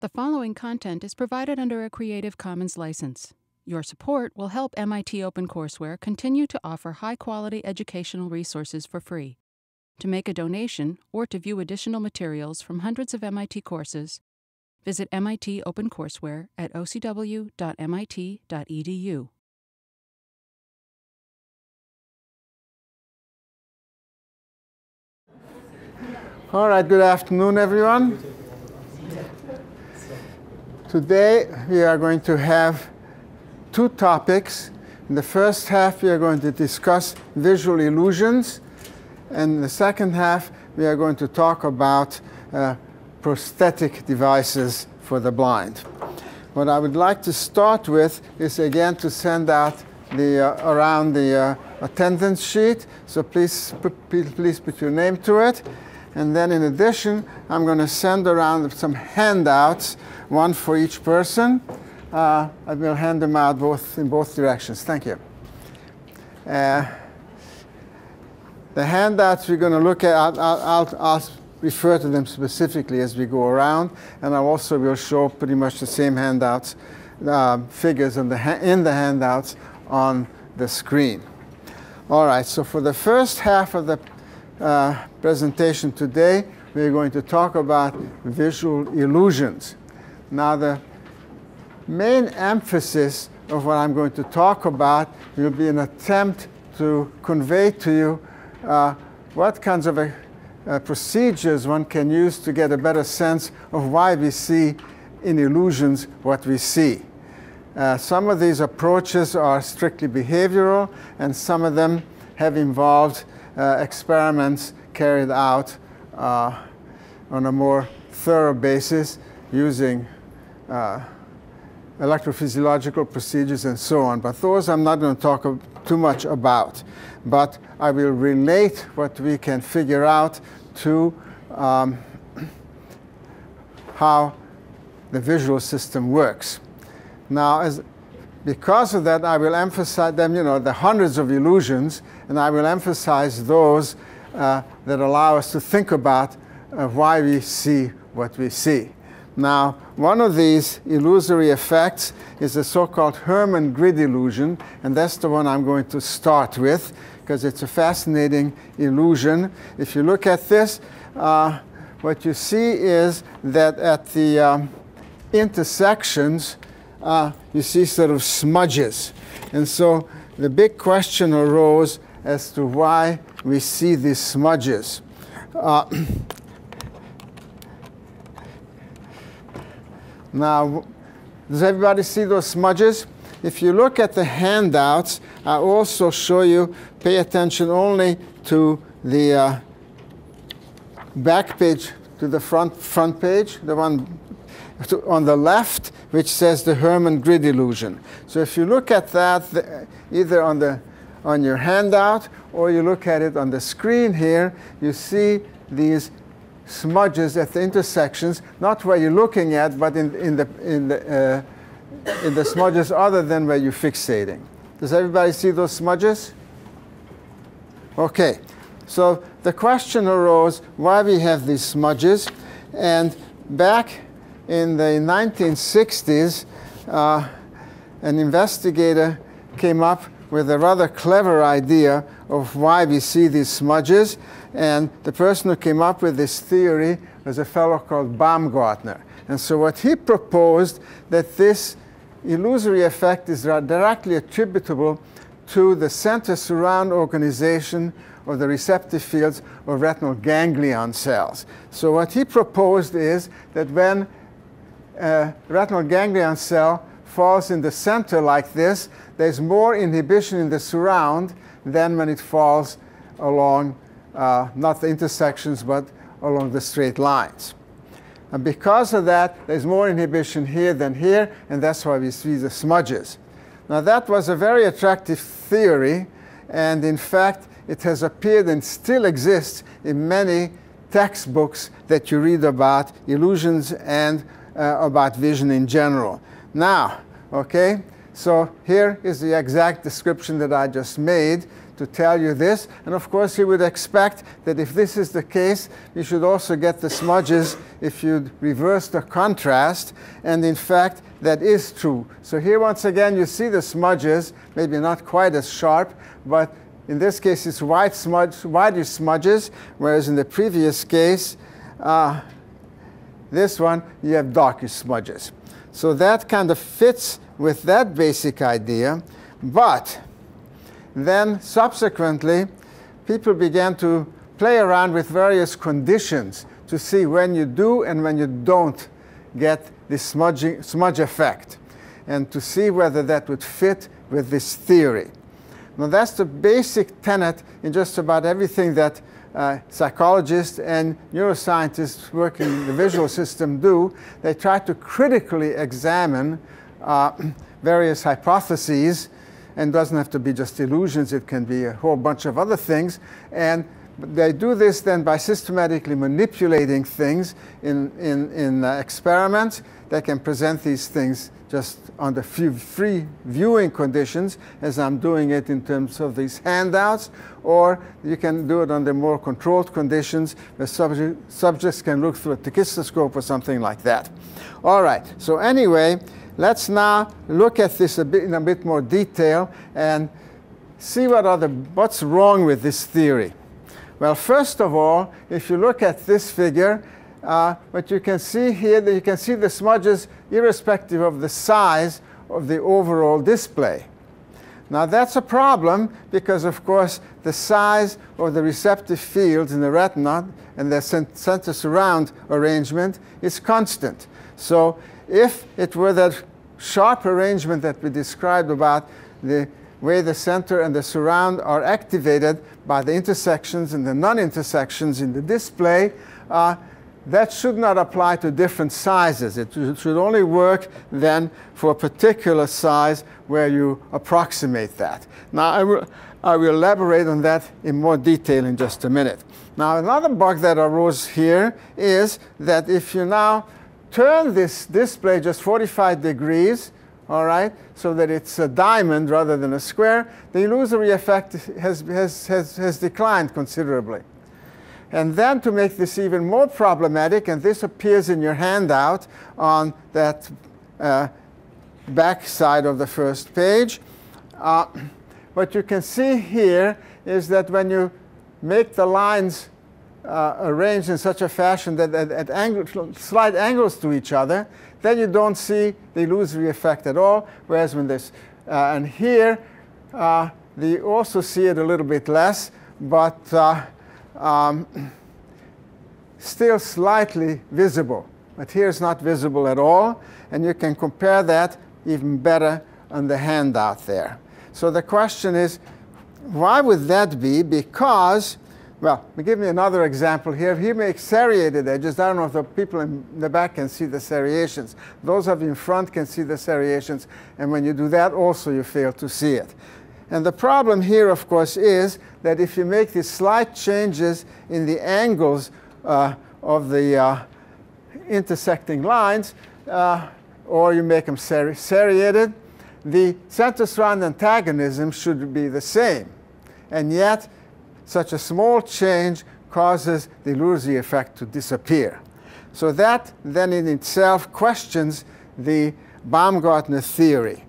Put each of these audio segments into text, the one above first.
The following content is provided under a Creative Commons license. Your support will help MIT OpenCourseware continue to offer high-quality educational resources for free. To make a donation or to view additional materials from hundreds of MIT courses, visit MIT OpenCourseware at ocw.mit.edu. All right, good afternoon, everyone. Today we are going to have two topics. In the first half, we are going to discuss visual illusions. And in the second half, we are going to talk about prosthetic devices for the blind. What I would like to start with is, again, to send out around the attendance sheet. So please put your name to it. And then in addition, I'm going to send around some handouts, one for each person. I will hand them out in both directions. Thank you. The handouts we're going to look at, I'll refer to them specifically as we go around. And I also will show pretty much the same handouts, figures in the handouts on the screen. All right, so for the first half of the presentation today, we're going to talk about visual illusions. Now, the main emphasis of what I'm going to talk about will be an attempt to convey to you what kinds of procedures one can use to get a better sense of why we see in illusions what we see. Some of these approaches are strictly behavioral, and some of them have involved experiments carried out on a more thorough basis using electrophysiological procedures and so on. But those I'm not going to talk too much about. But I will relate what we can figure out to how the visual system works. Now, because of that, I will emphasize them, the hundreds of illusions, and I will emphasize those that allow us to think about why we see what we see. Now, one of these illusory effects is the so-called Hermann grid illusion, and that's the one I'm going to start with, because it's a fascinating illusion. If you look at this, what you see is that at the intersections, you see sort of smudges. And so the big question arose as to why we see these smudges. Now, does everybody see those smudges? If you look at the handouts, I also show you, pay attention only to the back page, to the front page, the one on the left, which says the Hermann grid illusion. So if you look at that, either on your handout or you look at it on the screen here, you see these smudges at the intersections, not where you're looking at, but in the smudges other than where you're fixating. Does everybody see those smudges? Okay. So the question arose why we have these smudges. And back in the 1960s, an investigator came up with a rather clever idea of why we see these smudges. And the person who came up with this theory was a fellow called Baumgartner. And so what he proposed, that this illusory effect is directly attributable to the center-surround organization of the receptive fields of retinal ganglion cells. So what he proposed is that when a retinal ganglion cell falls in the center like this, there's more inhibition in the surround than when it falls along not the intersections, but along the straight lines. And because of that, there's more inhibition here than here, and that's why we see the smudges. Now, that was a very attractive theory, and in fact, it has appeared and still exists in many textbooks that you read about illusions and about vision in general. Now, okay, so here is the exact description that I just made. to tell you this. And of course, you would expect that if this is the case, you should also get the smudges if you reverse the contrast. And in fact, that is true. So here, once again, you see the smudges, maybe not quite as sharp, but in this case, it's whitish smudges, whereas in the previous case, this one, you have darkish smudges. So that kind of fits with that basic idea. But then subsequently, people began to play around with various conditions to see when you do and when you don't get this smudge effect, and to see whether that would fit with this theory. Now, that's the basic tenet in just about everything that psychologists and neuroscientists working in the visual system do. They try to critically examine various hypotheses, and doesn't have to be just illusions. It can be a whole bunch of other things. And they do this then by systematically manipulating things in experiments. They can present these things just under free viewing conditions, as I'm doing it in terms of these handouts, or you can do it under more controlled conditions where subjects can look through a tachistoscope or something like that. All right, so anyway, let's now look at this in a bit more detail and see what's wrong with this theory. Well, first of all, if you look at this figure, what you can see here, that you can see the smudges irrespective of the size of the overall display. Now, that's a problem because, of course, the size of the receptive fields in the retina and the center surround arrangement is constant. So if it were that sharp arrangement that we described about the way the center and the surround are activated by the intersections and the non-intersections in the display, that should not apply to different sizes. It should only work then for a particular size where you approximate that. Now, I will elaborate on that in more detail in just a minute. Now, another bug that arose here is that if you now turn this display just 45 degrees, all right, so that it's a diamond rather than a square, the illusory effect has declined considerably. And then to make this even more problematic, and this appears in your handout on that back side of the first page, what you can see here is that when you make the lines arranged in such a fashion that at slight angles to each other, then you don't see the illusory effect at all, whereas when this, and here, you also see it a little bit less, but still slightly visible. But here it's not visible at all, and you can compare that even better on the handout there. So the question is, why would that be? Because, well, give me another example here. Here make serrated edges. I don't know if the people in the back can see the serrations. Those of you in front can see the serrations, and when you do that also you fail to see it. And the problem here, of course, is that if you make these slight changes in the angles of the intersecting lines, or you make them serrated, the center-surround antagonism should be the same. And yet, such a small change causes the illusory effect to disappear. So that then in itself questions the Baumgartner theory.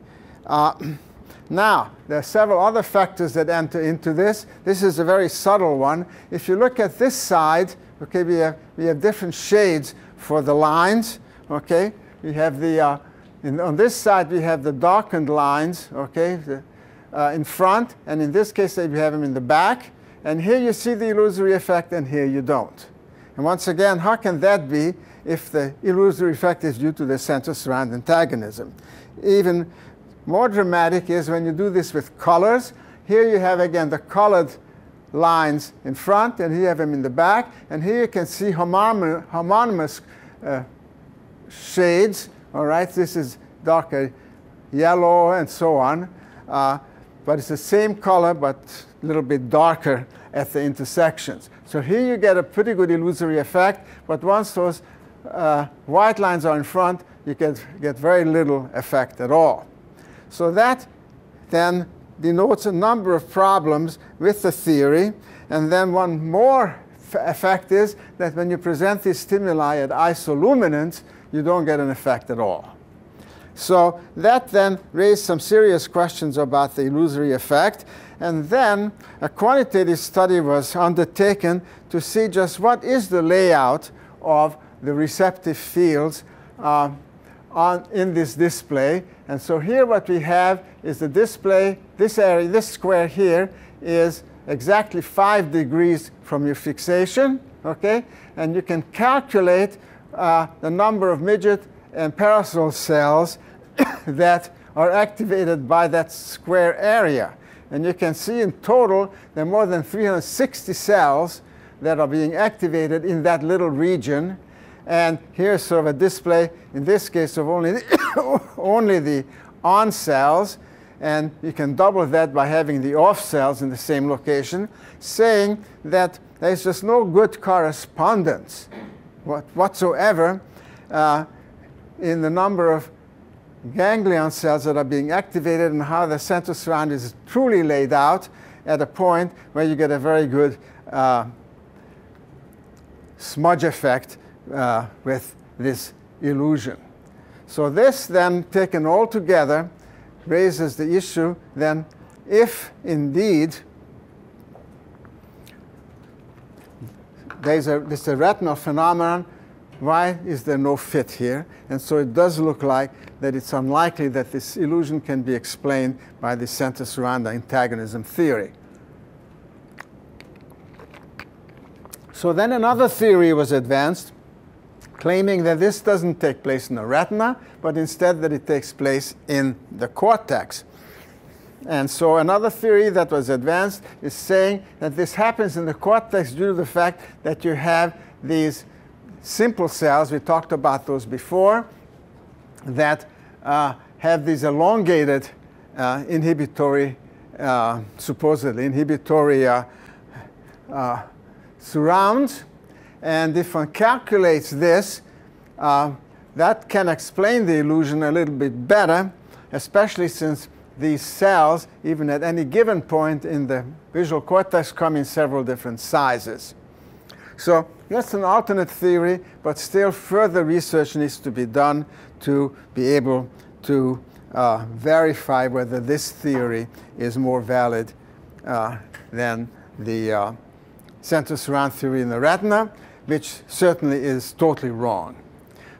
Now, there are several other factors that enter into this. This is a very subtle one. If you look at this side, okay, we have different shades for the lines. Okay, we have the on this side we have the darkened lines. Okay, in front, and in this case we have them in the back. And here you see the illusory effect, and here you don't. And once again, how can that be if the illusory effect is due to the center-surround antagonism? Even more dramatic is when you do this with colors. Here you have, again, the colored lines in front, and here you have them in the back. And here you can see homonymous shades. All right, this is darker yellow and so on. But it's the same color, but a little bit darker at the intersections. So here you get a pretty good illusory effect, but once those white lines are in front, you get very little effect at all. So that then denotes a number of problems with the theory. And then one more effect is that when you present these stimuli at isoluminance, you don't get an effect at all. So that then raised some serious questions about the illusory effect. And then a quantitative study was undertaken to see just what is the layout of the receptive fields in this display. And so here what we have is the display. This area, this square here, is exactly 5 degrees from your fixation. Okay? And you can calculate the number of midget and parasol cells that are activated by that square area. And you can see in total there are more than 360 cells that are being activated in that little region. And here's sort of a display, in this case, of only the on cells. And you can double that by having the off cells in the same location, saying that there's just no good correspondence whatsoever in the number of ganglion cells that are being activated and how the central surround is truly laid out at a point where you get a very good smudge effect with this illusion. So this then, taken all together, raises the issue then, if indeed there's a retinal phenomenon, why is there no fit here? And so it does look like that it's unlikely that this illusion can be explained by the center surround antagonism theory. So then another theory was advanced, claiming that this doesn't take place in the retina, but instead that it takes place in the cortex. And so another theory that was advanced is saying that this happens in the cortex due to the fact that you have these simple cells, we talked about those before, that have these elongated inhibitory, supposedly inhibitory surrounds. And if one calculates this, that can explain the illusion a little bit better, especially since these cells, even at any given point in the visual cortex, come in several different sizes. So that's an alternate theory, but still further research needs to be done to be able to verify whether this theory is more valid than the central surround theory in the retina, which certainly is totally wrong.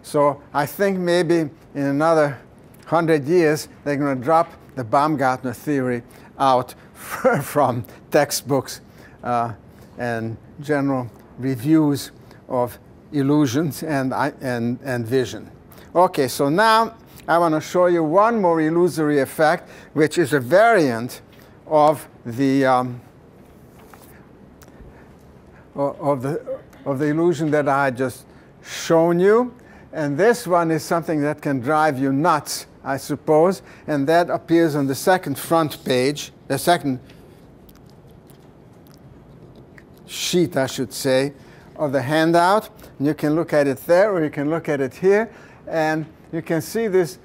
So I think maybe in another 100 years, they're going to drop the Baumgartner theory out from textbooks and general reviews of illusions and vision. Okay, so now I want to show you one more illusory effect, which is a variant of the illusion that I just shown you. And this one is something that can drive you nuts, I suppose, and that appears on the second front page, the second sheet, I should say, of the handout. And you can look at it there, or you can look at it here, and you can see this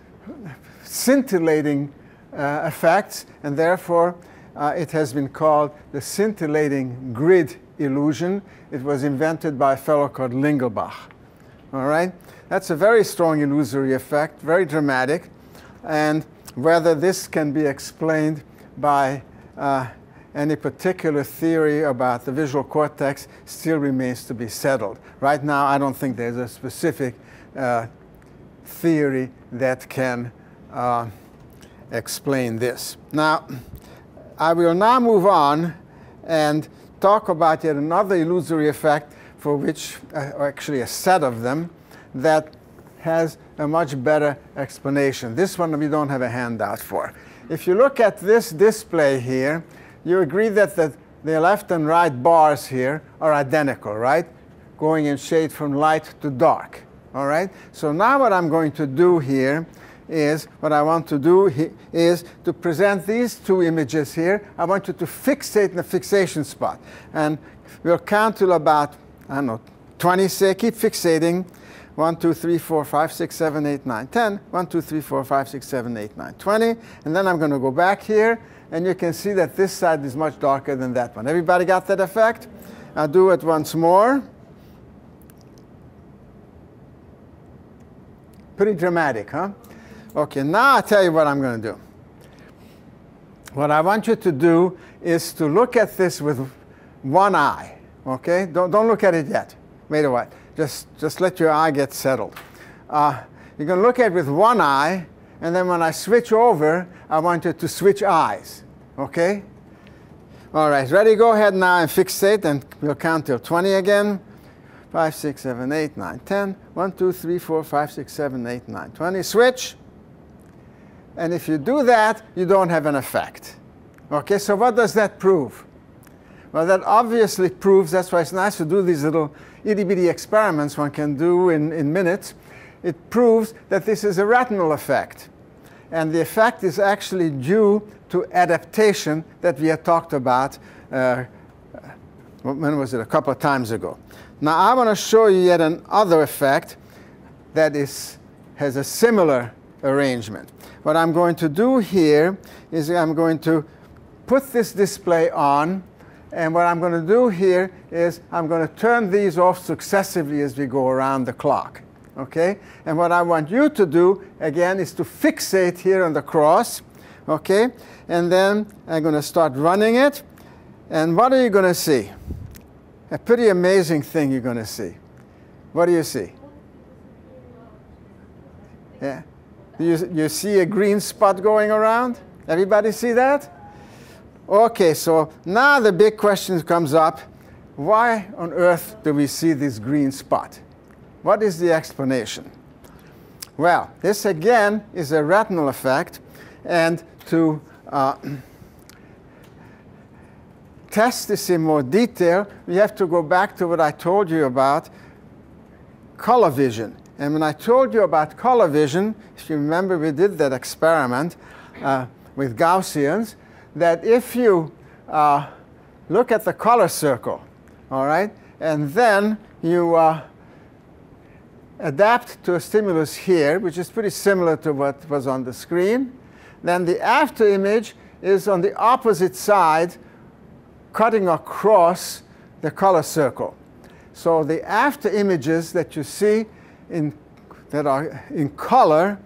scintillating effects, and therefore it has been called the scintillating grid illusion. It was invented by a fellow called Lingelbach. All right? That's a very strong illusory effect, very dramatic, and whether this can be explained by any particular theory about the visual cortex still remains to be settled. Right now, I don't think there's a specific theory that can explain this. Now, I will now move on and talk about yet another illusory effect for which, or actually a set of them, that has a much better explanation. This one we don't have a handout for. If you look at this display here, you agree that the left and right bars here are identical, right? Going in shade from light to dark, all right? So now what I'm going to do here is, what I want to do is to present these two images here. I want you to fixate in the fixation spot. And we'll count till about, I don't know, 20, say, keep fixating. 1, 2, 3, 4, 5, 6, 7, 8, 9, 10. 1, 2, 3, 4, 5, 6, 7, 8, 9, 20. And then I'm going to go back here, and you can see that this side is much darker than that one. Everybody got that effect? I'll do it once more. Pretty dramatic, huh? OK, now I'll tell you what I'm going to do. What I want you to do is to look at this with one eye. OK? Don't look at it yet. Wait a while. Just let your eye get settled. You're going to look at it with one eye, and then when I switch over, I want you to switch eyes. OK? All right, ready? Go ahead now and fixate, and we'll count till 20 again. 5, 6, 7, 8, 9, 10. 1, 2, 3, 4, 5, 6, 7, 8, 9, 20. Switch. And if you do that, you don't have an effect. OK, so what does that prove? Well, that obviously proves, that's why it's nice to do these little itty-bitty experiments one can do in minutes. It proves that this is a retinal effect. And the effect is actually due to adaptation that we had talked about, when was it? A couple of times ago. Now, I want to show you yet another effect that has a similar arrangement. What I'm going to do here is I'm going to put this display on. And what I'm going to do here is I'm going to turn these off successively as we go around the clock. OK? And what I want you to do, again, is to fixate here on the cross. OK? And then I'm going to start running it. And what are you going to see? A pretty amazing thing you're going to see. What do you see? Yeah? You see a green spot going around? Everybody see that? OK, so now the big question comes up. Why on earth do we see this green spot? What is the explanation? Well, this again is a retinal effect. And to test this in more detail, we have to go back to what I told you about color vision. And when I told you about color vision, if you remember, we did that experiment with Gaussians, that if you look at the color circle, all right, and then you adapt to a stimulus here, which is pretty similar to what was on the screen, then the after image is on the opposite side, cutting across the color circle. So the after images that you see that are in color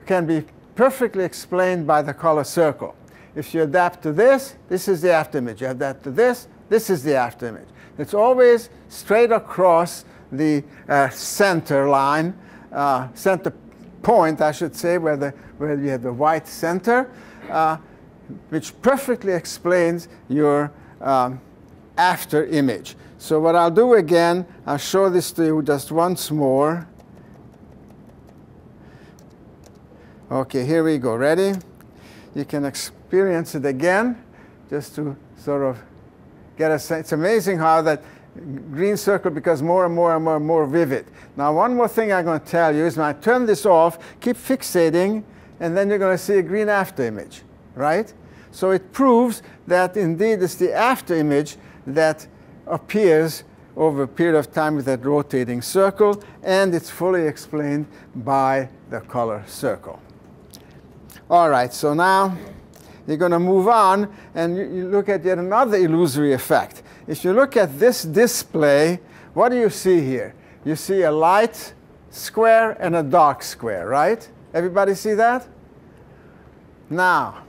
can be perfectly explained by the color circle. If you adapt to this, this is the after image. You adapt to this, this is the after image. It's always straight across the center line, center point, I should say, where you have the white center, which perfectly explains your after image. So what I'll do again, I'll show this to you just once more. OK, here we go. Ready? You can experience it again, just to sort of get a sense. It's amazing how that green circle becomes more and more and more and more vivid. Now, one more thing I'm going to tell you is when I turn this off, keep fixating, and then you're going to see a green after image, right? So it proves that indeed it's the after image that appears over a period of time with that rotating circle, and it's fully explained by the color circle. All right, so now you're going to move on, and you look at yet another illusory effect. If you look at this display, what do you see here? You see a light square and a dark square, right? Everybody see that? Now,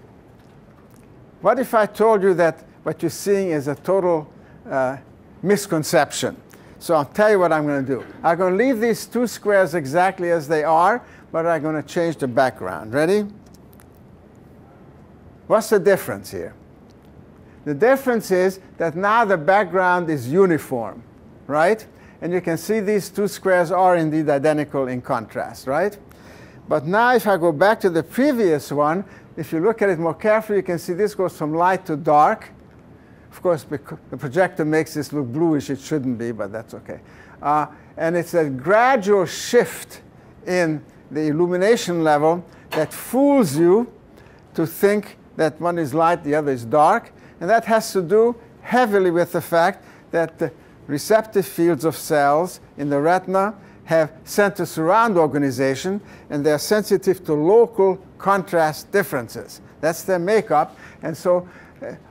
what if I told you that what you're seeing is a total misconception? So I'll tell you what I'm going to do. I'm going to leave these two squares exactly as they are, but I'm going to change the background. Ready? What's the difference here? The difference is that now the background is uniform, right? And you can see these two squares are indeed identical in contrast, right? But now if I go back to the previous one, if you look at it more carefully, you can see this goes from light to dark. Of course, the projector makes this look bluish. It shouldn't be, but that's OK. And it's a gradual shift in the illumination level that fools you to think that one is light, the other is dark. And that has to do heavily with the fact that the receptive fields of cells in the retina have center-surround organization, and they're sensitive to local contrast differences. That's their makeup. And so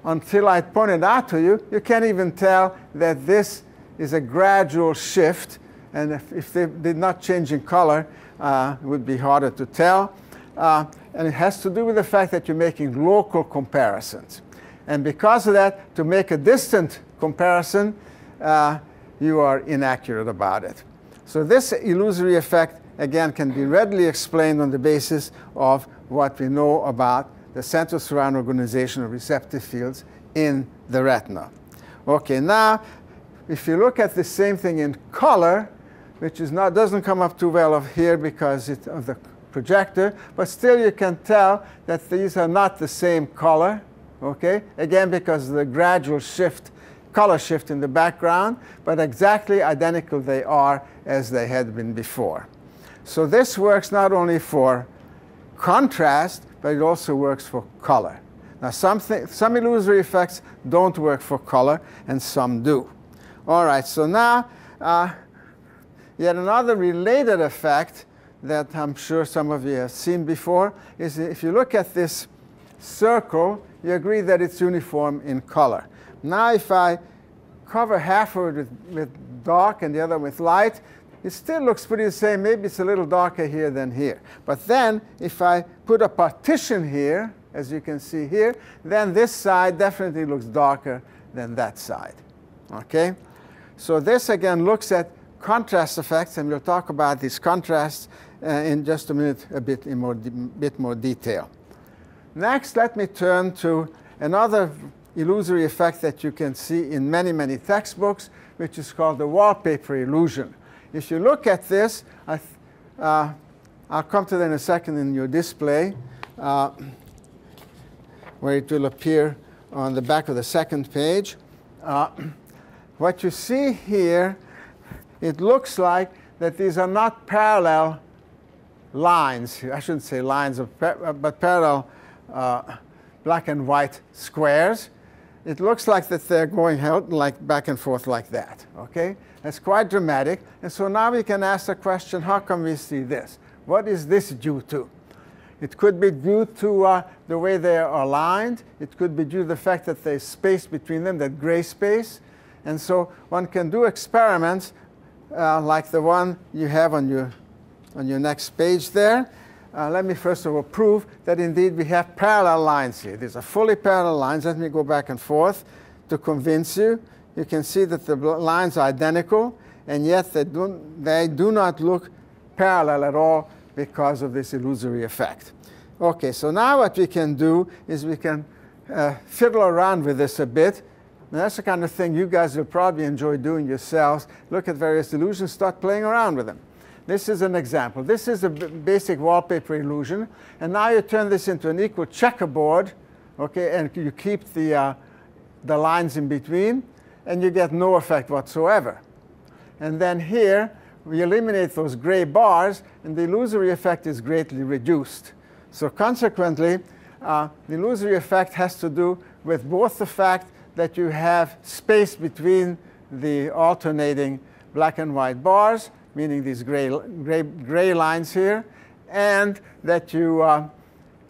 until I pointed out to you, you can't even tell that this is a gradual shift. And if they did not change in color, it would be harder to tell. And it has to do with the fact that you're making local comparisons. And because of that, to make a distant comparison, you are inaccurate about it. So this illusory effect, again, can be readily explained on the basis of what we know about the central surround organization of receptive fields in the retina. OK, now, if you look at the same thing in color, which is not, doesn't come up too well of here because of the projector, but still you can tell that these are not the same color, OK? Again, because of the gradual shift, color shift in the background, but exactly identical they are as they had been before. So this works not only for contrast, but it also works for color. Now, some illusory effects don't work for color, and some do. All right, so now, yet another related effect that I'm sure some of you have seen before is if you look at this circle, you agree that it's uniform in color. Now, if I cover half of it with dark and the other with light, it still looks pretty the same. Maybe it's a little darker here than here. But then, if I put a partition here, as you can see here, then this side definitely looks darker than that side. OK? So this, again, looks at contrast effects, and we'll talk about these contrasts in just a minute, a bit more detail. Next, let me turn to another illusory effect that you can see in many, many textbooks, which is called the wallpaper illusion. If you look at this, I'll come to that in a second in your display, where it will appear on the back of the second page. What you see here, it looks like that these are not parallel lines. I shouldn't say lines, but parallel black and white squares. It looks like that they're going like back and forth like that. OK? That's quite dramatic. And so now we can ask the question, how come we see this? What is this due to? It could be due to the way they are aligned. It could be due to the fact that there's space between them, that gray space. And so one can do experiments like the one you have on your next page there. Let me first of all prove that indeed we have parallel lines here. These are fully parallel lines. Let me go back and forth to convince you. You can see that the lines are identical, and yet they do not look parallel at all because of this illusory effect. OK, so now what we can do is we can fiddle around with this a bit. And that's the kind of thing you guys will probably enjoy doing yourselves. Look at various illusions, start playing around with them. This is an example. This is a basic wallpaper illusion. And now you turn this into an equal checkerboard, OK, and you keep the lines in between, and you get no effect whatsoever. And then here, we eliminate those gray bars, and the illusory effect is greatly reduced. So consequently, the illusory effect has to do with both the fact that you have space between the alternating black and white bars, meaning these gray lines here, and that you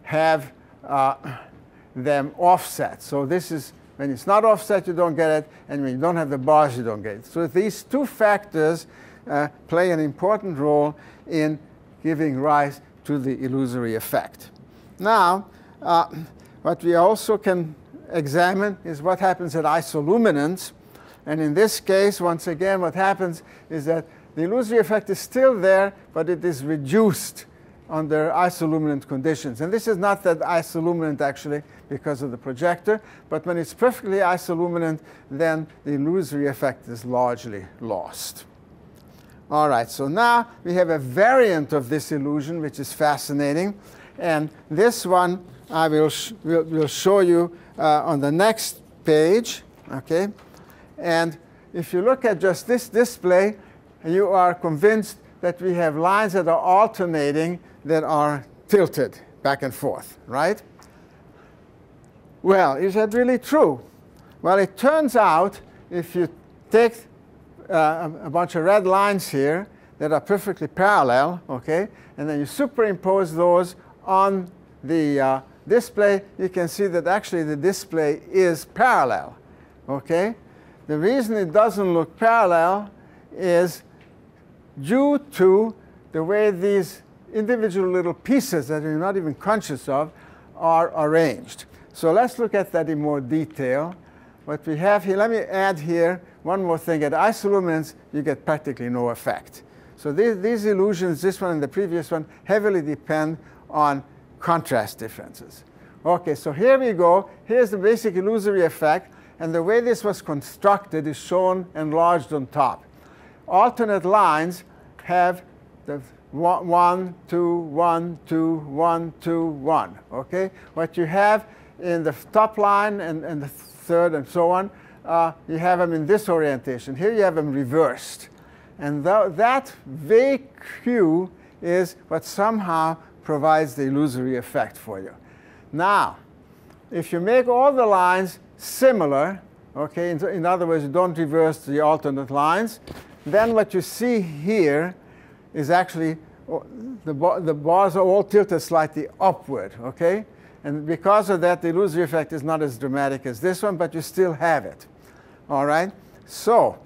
have them offset. So this is, when it's not offset, you don't get it, and when you don't have the bars, you don't get it. So these two factors play an important role in giving rise to the illusory effect. Now, what we also can examine is what happens at isoluminance. And in this case, once again, what happens is that the illusory effect is still there, but it is reduced under isoluminant conditions. And this is not that isoluminant, actually, because of the projector. But when it's perfectly isoluminant, then the illusory effect is largely lost. All right, so now we have a variant of this illusion, which is fascinating. And this one I will show you on the next page. OK? And if you look at just this display, you are convinced that we have lines that are alternating that are tilted back and forth, right? Well, is that really true? Well, it turns out if you take a bunch of red lines here, that are perfectly parallel, okay? And then you superimpose those on the display, you can see that actually the display is parallel, okay? The reason it doesn't look parallel is due to the way these individual little pieces that you're not even conscious of are arranged. So let's look at that in more detail. What we have here, let me add here one more thing. At isolumens, you get practically no effect. So these illusions, this one and the previous one, heavily depend on contrast differences. Okay, so here we go. Here's the basic illusory effect. And the way this was constructed is shown enlarged on top. Alternate lines have the 1, 2, 1, 2, 1, 2, 1. Okay? What you have in the top line and the third and so on, you have them in this orientation. Here you have them reversed. And that vague hue is what somehow provides the illusory effect for you. Now, if you make all the lines similar, okay, in other words, you don't reverse the alternate lines, then what you see here is actually the bars are all tilted slightly upward, okay? And because of that, the illusory effect is not as dramatic as this one, but you still have it. All right? So,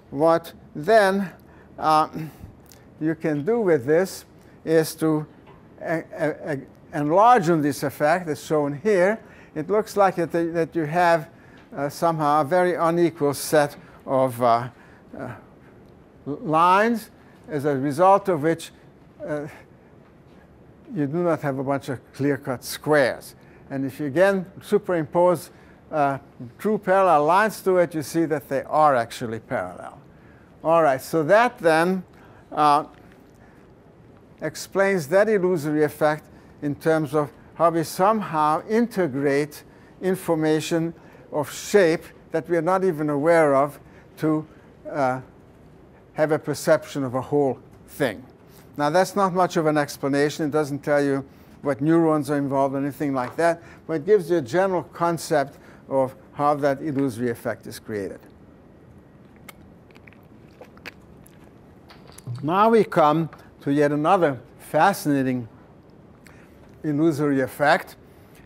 what then you can do with this is to enlarge on this effect as shown here. It looks like that you have somehow a very unequal set of lines, as a result of which you do not have a bunch of clear-cut squares. And if you again superimpose true parallel lines to it, you see that they are actually parallel. All right, so that then explains that illusory effect in terms of how we somehow integrate information of shape that we are not even aware of to have a perception of a whole thing. Now, that's not much of an explanation. It doesn't tell you what neurons are involved or anything like that, but it gives you a general concept of how that illusory effect is created. Now we come to yet another fascinating illusory effect,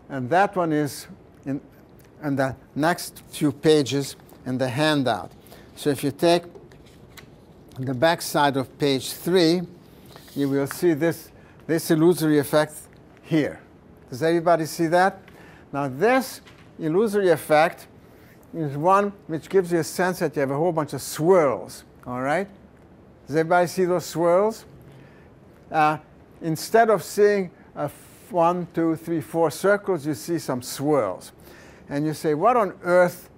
and that one is in the next few pages in the handout. So if you take the back side of page 3, you will see this illusory effect here. Does everybody see that? Now this illusory effect is one which gives you a sense that you have a whole bunch of swirls. All right? Does everybody see those swirls? Instead of seeing 1, 2, 3, 4 circles, you see some swirls. And you say, what on earth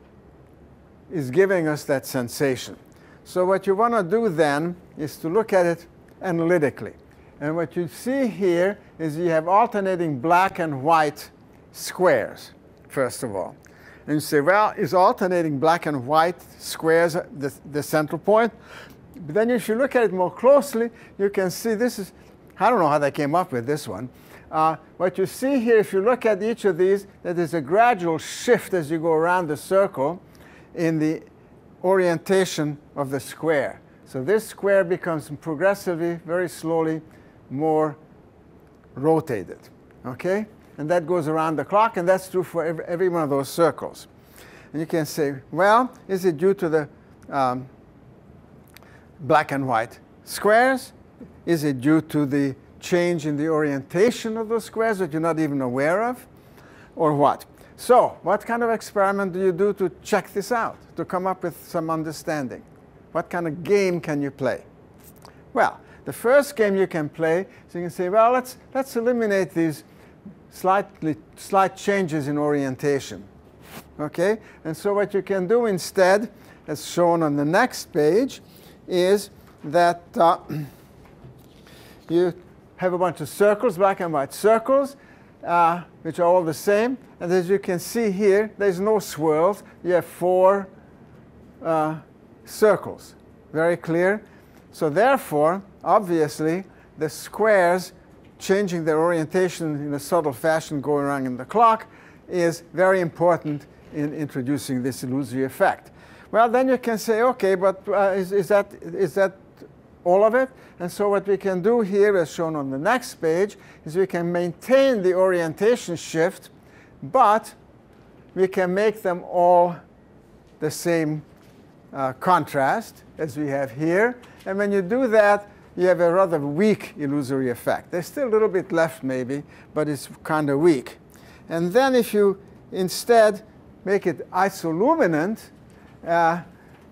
is giving us that sensation? So what you want to do then is to look at it analytically. And what you see here is you have alternating black and white squares, first of all. And you say, well, is alternating black and white squares the central point? But then if you look at it more closely, you can see this is, I don't know how they came up with this one. What you see here, if you look at each of these, that there's a gradual shift as you go around the circle in the orientation of the square. So this square becomes progressively, very slowly, more rotated. Okay? And that goes around the clock, and that's true for every one of those circles. And you can say, well, is it due to the black and white squares? Is it due to the change in the orientation of those squares that you're not even aware of? Or what? So, what kind of experiment do you do to check this out, to come up with some understanding? What kind of game can you play? Well, the first game you can play is you can say, well, let's eliminate these slight changes in orientation. Okay? And so what you can do instead, as shown on the next page, is that you have a bunch of circles, black and white circles, which are all the same. And as you can see here, there's no swirls. You have 4 circles. Very clear? So therefore, obviously, the squares changing their orientation in a subtle fashion going around in the clock is very important in introducing this illusory effect. Well, then you can say, okay, but is that all of it. And so what we can do here, as shown on the next page, is we can maintain the orientation shift, but we can make them all the same contrast as we have here. And when you do that, you have a rather weak illusory effect. There's still a little bit left maybe, but it's kind of weak. And then if you instead make it isoluminant,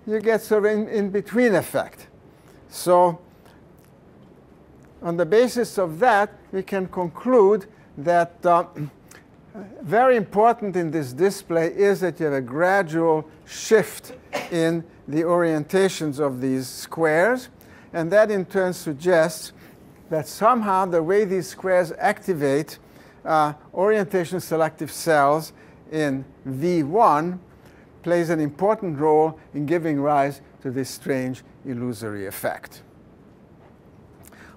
you get sort of in-between effect. So on the basis of that, we can conclude that very important in this display is that you have a gradual shift in the orientations of these squares. And that in turn suggests that somehow the way these squares activate orientation selective cells in V1 plays an important role in giving rise to this strange illusory effect.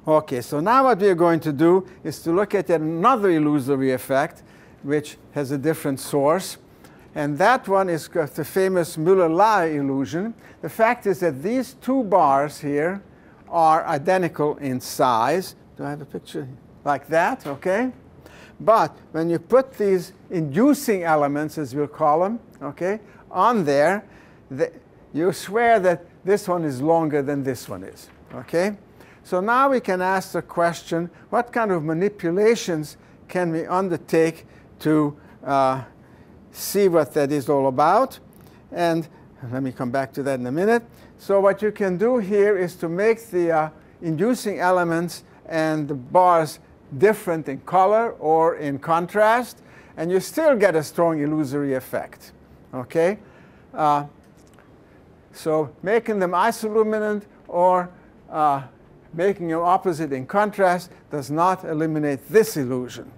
OK, so now what we are going to do is to look at yet another illusory effect, which has a different source. And that one is the famous Müller-Lyer illusion. The fact is that these two bars here are identical in size. Do I have a picture like that? OK. But when you put these inducing elements, as we'll call them, OK, on there, you swear that this one is longer than this one is. OK. So now we can ask the question, what kind of manipulations can we undertake to see what that is all about? And let me come back to that in a minute. So what you can do here is to make the inducing elements and the bars different in color or in contrast, and you still get a strong illusory effect. Okay? So making them isoluminant or making them opposite in contrast does not eliminate this illusion.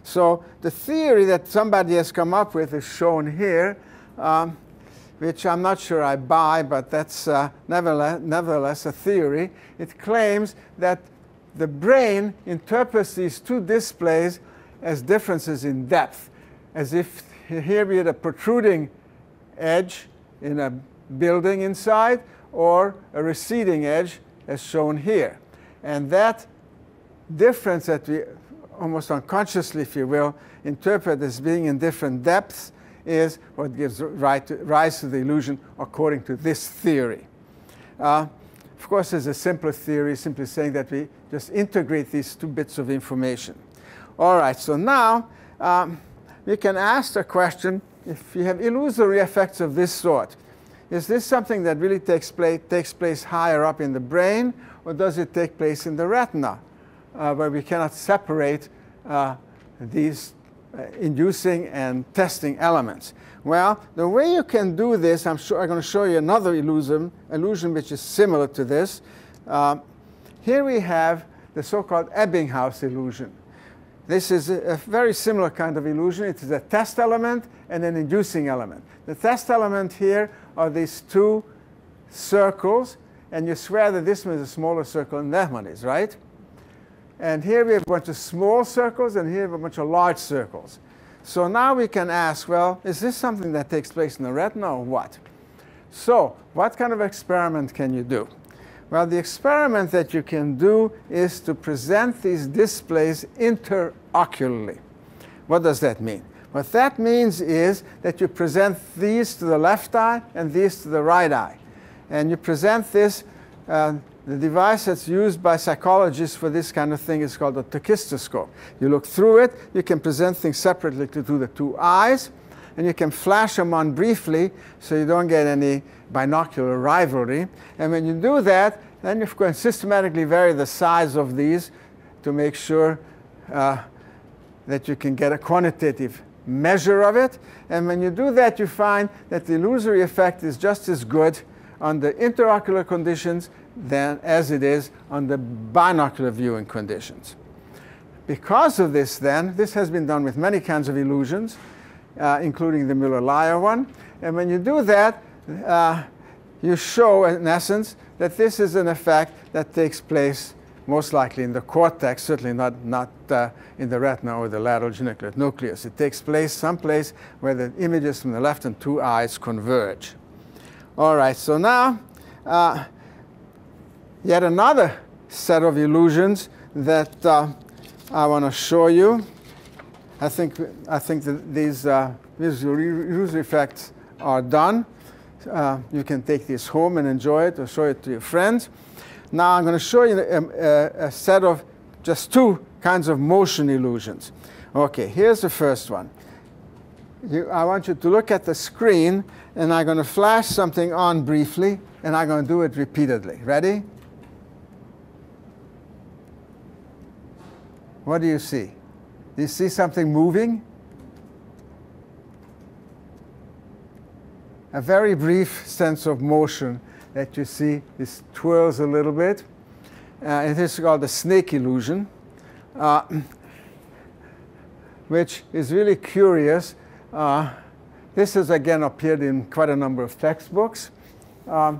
So the theory that somebody has come up with is shown here, which I'm not sure I buy, but that's nevertheless a theory. It claims that the brain interprets these two displays as differences in depth, as if here we had a protruding edge in a building inside, or a receding edge, as shown here. And that difference that we almost unconsciously, if you will, interpret as being in different depths is what gives rise to the illusion according to this theory. Of course, there's a simpler theory, simply saying that we just integrate these two bits of information. All right, so now we can ask the question, if you have illusory effects of this sort, is this something that really takes place higher up in the brain, or does it take place in the retina, where we cannot separate these inducing and testing elements? Well, the way you can do this, I'm going to show you another illusion which is similar to this. Here we have the so-called Ebbinghaus illusion. This is a very similar kind of illusion. It is a test element and an inducing element. The test element here are these two circles, and you swear that this one is a smaller circle than that one is, right? And here we have a bunch of small circles, and here we have a bunch of large circles. So now we can ask, well, is this something that takes place in the retina or what? So what kind of experiment can you do? Well, the experiment that you can do is to present these displays interocularly. What does that mean? What that means is that you present these to the left eye and these to the right eye. And you present this, the device that's used by psychologists for this kind of thing is called a tachistoscope. You look through it, you can present things separately to the two eyes, and you can flash them on briefly so you don't get any binocular rivalry. And when you do that, then you can systematically vary the size of these to make sure that you can get a quantitative measure of it. And when you do that, you find that the illusory effect is just as good under interocular conditions as it is under binocular viewing conditions. Because of this, then, this has been done with many kinds of illusions, including the Müller-Lyer one. And when you do that, you show, in essence, that this is an effect that takes place most likely in the cortex, certainly not in the retina or the lateral geniculate nucleus. It takes place someplace where the images from the left and two eyes converge. All right, so now, what we can do is to look at the Yet another set of illusions that I want to show you. I think that these illusory effects are done. You can take this home and enjoy it or show it to your friends. Now I'm going to show you a set of just two kinds of motion illusions. Okay, here's the first one. I want you to look at the screen, and I'm going to flash something on briefly, and I'm going to do it repeatedly. Ready? What do you see? Do you see something moving? A very brief sense of motion that you see. This twirls a little bit. It is called the snake illusion, which is really curious. This has again appeared in quite a number of textbooks. And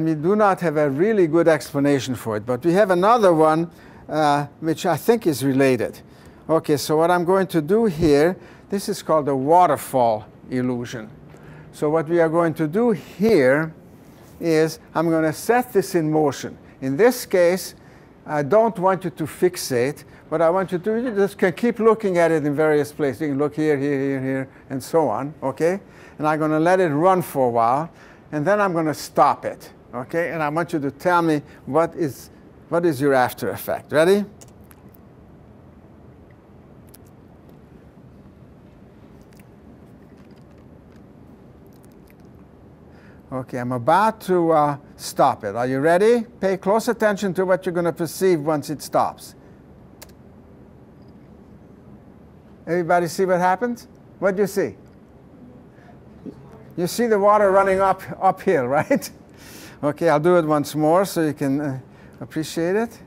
we do not have a really good explanation for it. But we have another one which I think is related. OK, so what I'm going to do here, this is called the waterfall illusion. So what we are going to do here is I'm going to set this in motion. In this case, I don't want you to fixate. What I want you to do, you just can keep looking at it in various places. You can look here, here, here, here, and so on. OK? And I'm going to let it run for a while. And then I'm going to stop it. OK? And I want you to tell me what is your after effect. Ready? OK, I'm about to stop it. Are you ready? Pay close attention to what you're going to perceive once it stops. Everybody see what happens? What do you see? You see the water running uphill, right? OK, I'll do it once more so you can appreciate it.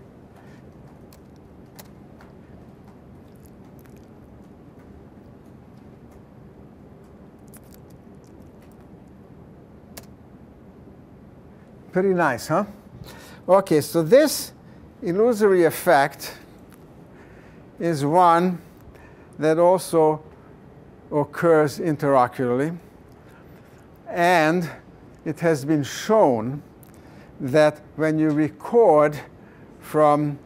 Pretty nice, huh? OK, so this illusory effect is one that also occurs interocularly. And it has been shown that when you record from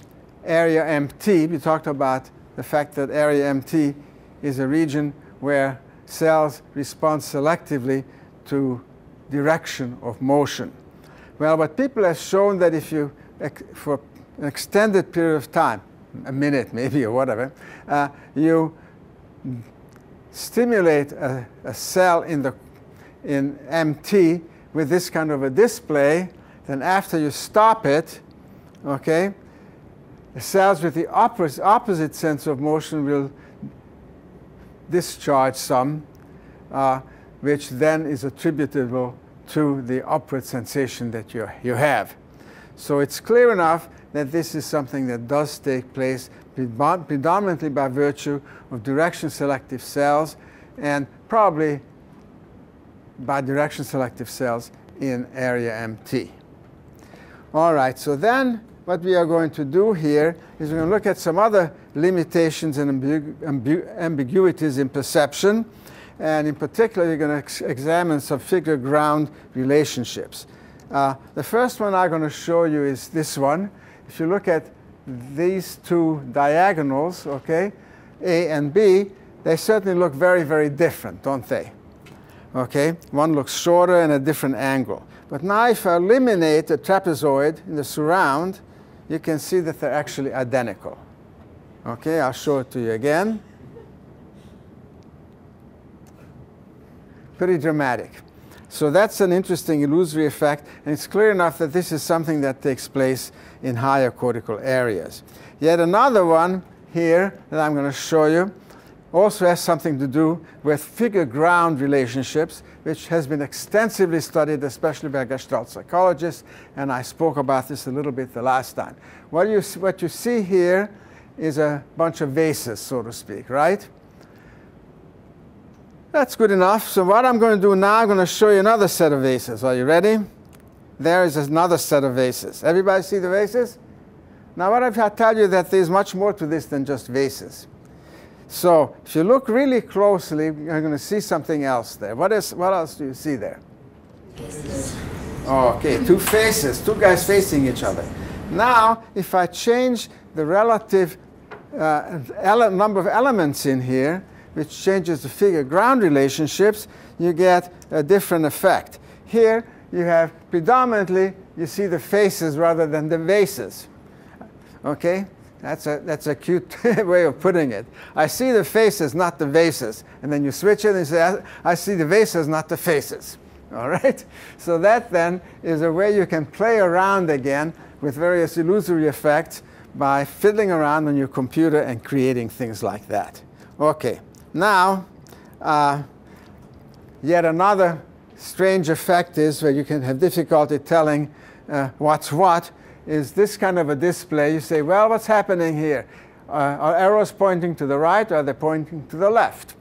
area MT, we talked about the fact that area MT is a region where cells respond selectively to direction of motion. Well, but people have shown that if you, for an extended period of time, a minute maybe or whatever, you stimulate a cell in MT with this kind of a display, then after you stop it, okay, the cells with the opposite sense of motion will discharge some, which then is attributable to the upward sensation that you have. So it's clear enough that this is something that does take place predominantly by virtue of direction-selective cells and probably by direction-selective cells in area MT. All right, so then what we are going to do here is we're going to look at some other limitations and ambiguities in perception. And in particular, you're going to examine some figure-ground relationships. The first one I'm going to show you is this one. If you look at these two diagonals, okay, A and B, they certainly look very, very different, don't they? Okay, one looks shorter and a different angle. But now if I eliminate the trapezoid in the surround, you can see that they're actually identical. Okay, I'll show it to you again. Pretty dramatic. So that's an interesting illusory effect, and it's clear enough that this is something that takes place in higher cortical areas. Yet another one here that I'm going to show you also has something to do with figure-ground relationships, which has been extensively studied, especially by Gestalt psychologists, and I spoke about this a little bit the last time. What you see here is a bunch of vases, so to speak, right? That's good enough. So what I'm going to do now, I'm going to show you another set of vases. Are you ready? There is another set of vases. Everybody see the vases? Now what if I tell you that there's much more to this than just vases? So if you look really closely, you're going to see something else there. What else do you see there? Vases. Okay, two faces, two guys facing each other. Now, if I change the relative number of elements in here, which changes the figure-ground relationships, you get a different effect. Here, you have predominantly, you see the faces rather than the vases. Okay? That's a cute way of putting it. I see the faces, not the vases. And then you switch it and you say, I see the vases, not the faces. All right? So that then is a way you can play around again with various illusory effects by fiddling around on your computer and creating things like that. Okay. Now, yet another strange effect is where you can have difficulty telling what's what, is this kind of a display. You say, well, what's happening here? Are arrows pointing to the right or are they pointing to the left?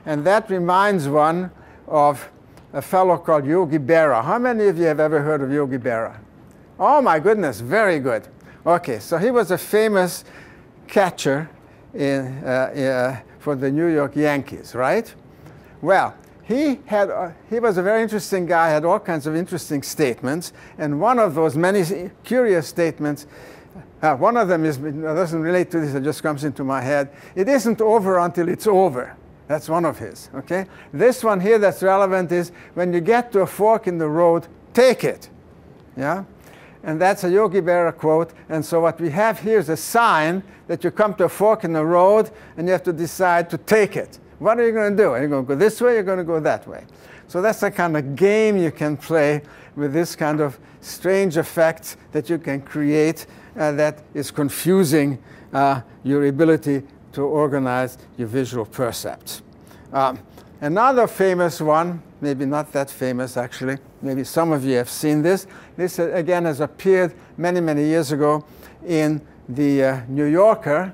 And that reminds one of a fellow called Yogi Berra. How many of you have ever heard of Yogi Berra? Oh, my goodness, very good. Okay, so he was a famous catcher for the New York Yankees, right? Well, he was a very interesting guy, had all kinds of interesting statements, and one of those many curious statements, one of them doesn't relate to this, it just comes into my head. It isn't over until it's over. That's one of his, okay? This one here that's relevant is, when you get to a fork in the road, take it, yeah? And that's a Yogi Berra quote, and so what we have here is a sign that you come to a fork in the road, and you have to decide to take it. What are you going to do? Are you going to go this way or are you going to go that way? So that's the kind of game you can play with this kind of strange effects that you can create that is confusing your ability to organize your visual percepts. Another famous one, maybe not that famous actually, maybe some of you have seen this. This again has appeared many, many years ago in the New Yorker.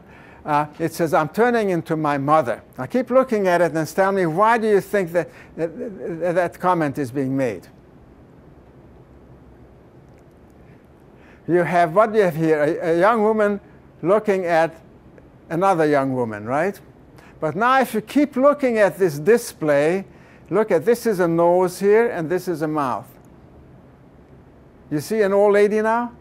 It says, I'm turning into my mother. Now keep looking at it and tell me, why do you think that comment is being made? You have, what do you have here? A young woman looking at another young woman, right? But now if you keep looking at this display, look at, this is a nose here and this is a mouth. You see an old lady now?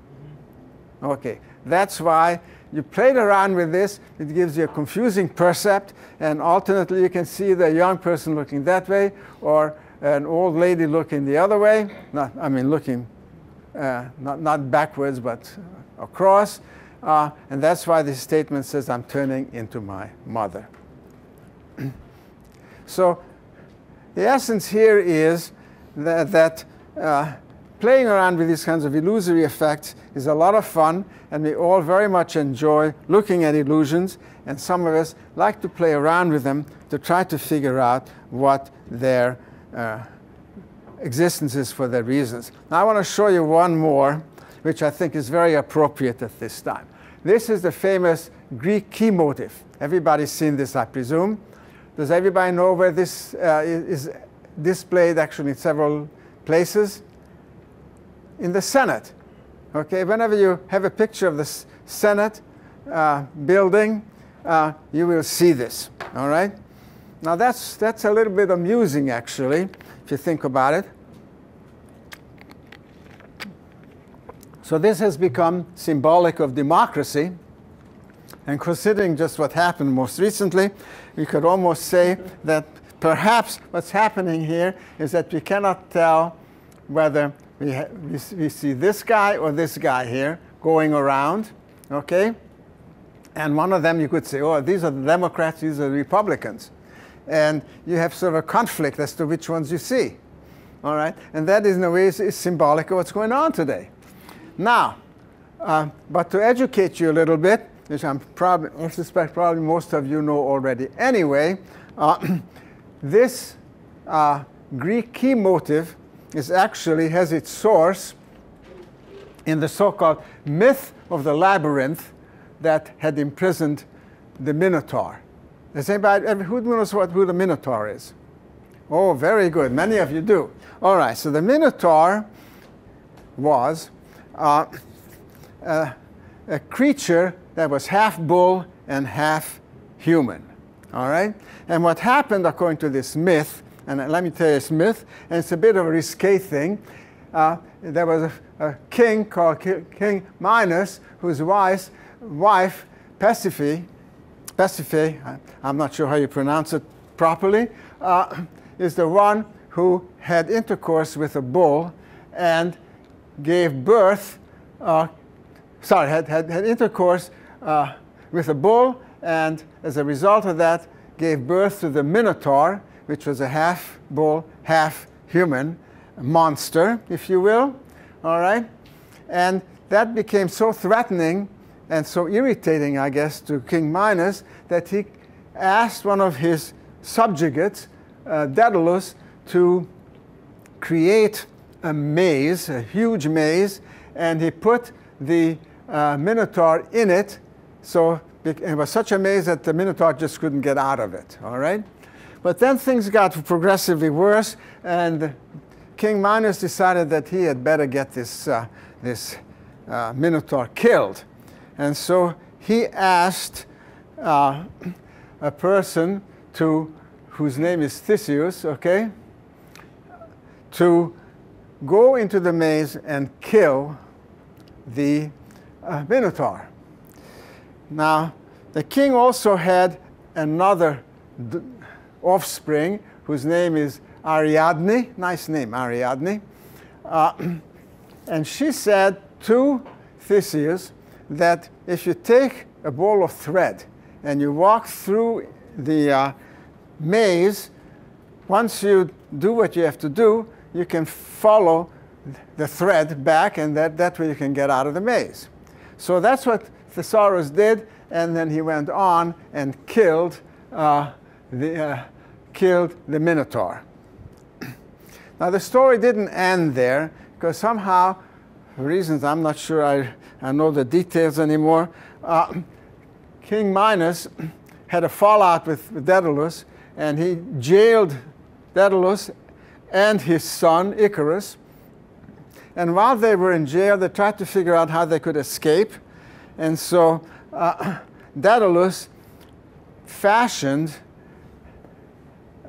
Okay, that's why you played around with this. It gives you a confusing percept, and alternately you can see the young person looking that way or an old lady looking the other way. Looking not backwards but across. And that's why this statement says, I'm turning into my mother. So the essence here is that playing around with these kinds of illusory effects is a lot of fun, and we all very much enjoy looking at illusions, and some of us like to play around with them to try to figure out what their existence is for their reasons. Now I want to show you one more, which I think is very appropriate at this time. This is the famous Greek key motif. Everybody's seen this, I presume. Does everybody know where this is displayed actually in several places? In the Senate. Okay, whenever you have a picture of the Senate building, you will see this. All right? Now that's a little bit amusing, actually, if you think about it. So this has become symbolic of democracy. And considering just what happened most recently, we could almost say that perhaps what's happening here is that we cannot tell whether we see this guy or this guy here going around, okay? And one of them you could say, oh, these are the Democrats, these are the Republicans. And you have sort of a conflict as to which ones you see, all right? And that in a way is symbolic of what's going on today. Now, but to educate you a little bit, which I suspect probably most of you know already anyway, this Greek key motif has its source in the so-called myth of the labyrinth that had imprisoned the Minotaur. Does anybody, who knows who the Minotaur is? Oh, very good. Many of you do. All right, so the Minotaur was a creature that was half bull and half human. All right? And what happened, according to this myth, and let me tell you this myth, and it's a bit of a risque thing, there was a king called King Minos, whose wife Pasiphae, I'm not sure how you pronounce it properly, is the one who had intercourse with a bull and gave birth, had intercourse with a bull, and as a result of that gave birth to the Minotaur, which was a half bull, half human monster, if you will. All right? And that became so threatening and so irritating, I guess, to King Minos that he asked one of his subjugates, Daedalus, to create a maze, a huge maze, and he put the Minotaur in it. So it was such a maze that the Minotaur just couldn't get out of it. All right? But then things got progressively worse, and King Minos decided that he had better get this Minotaur killed. And so he asked a person whose name is Theseus, okay, to go into the maze and kill the Minotaur. Now, the king also had another offspring whose name is Ariadne. Nice name, Ariadne. And she said to Theseus that if you take a ball of thread and you walk through the maze, once you do what you have to do, you can follow the thread back, and that way you can get out of the maze. So that's what Thesaurus did, and then he went on and killed the Minotaur. Now the story didn't end there, because somehow, for reasons I'm not sure I know the details anymore, King Minos had a fallout with Daedalus, and he jailed Daedalus and his son Icarus. And while they were in jail, they tried to figure out how they could escape. And so Daedalus fashioned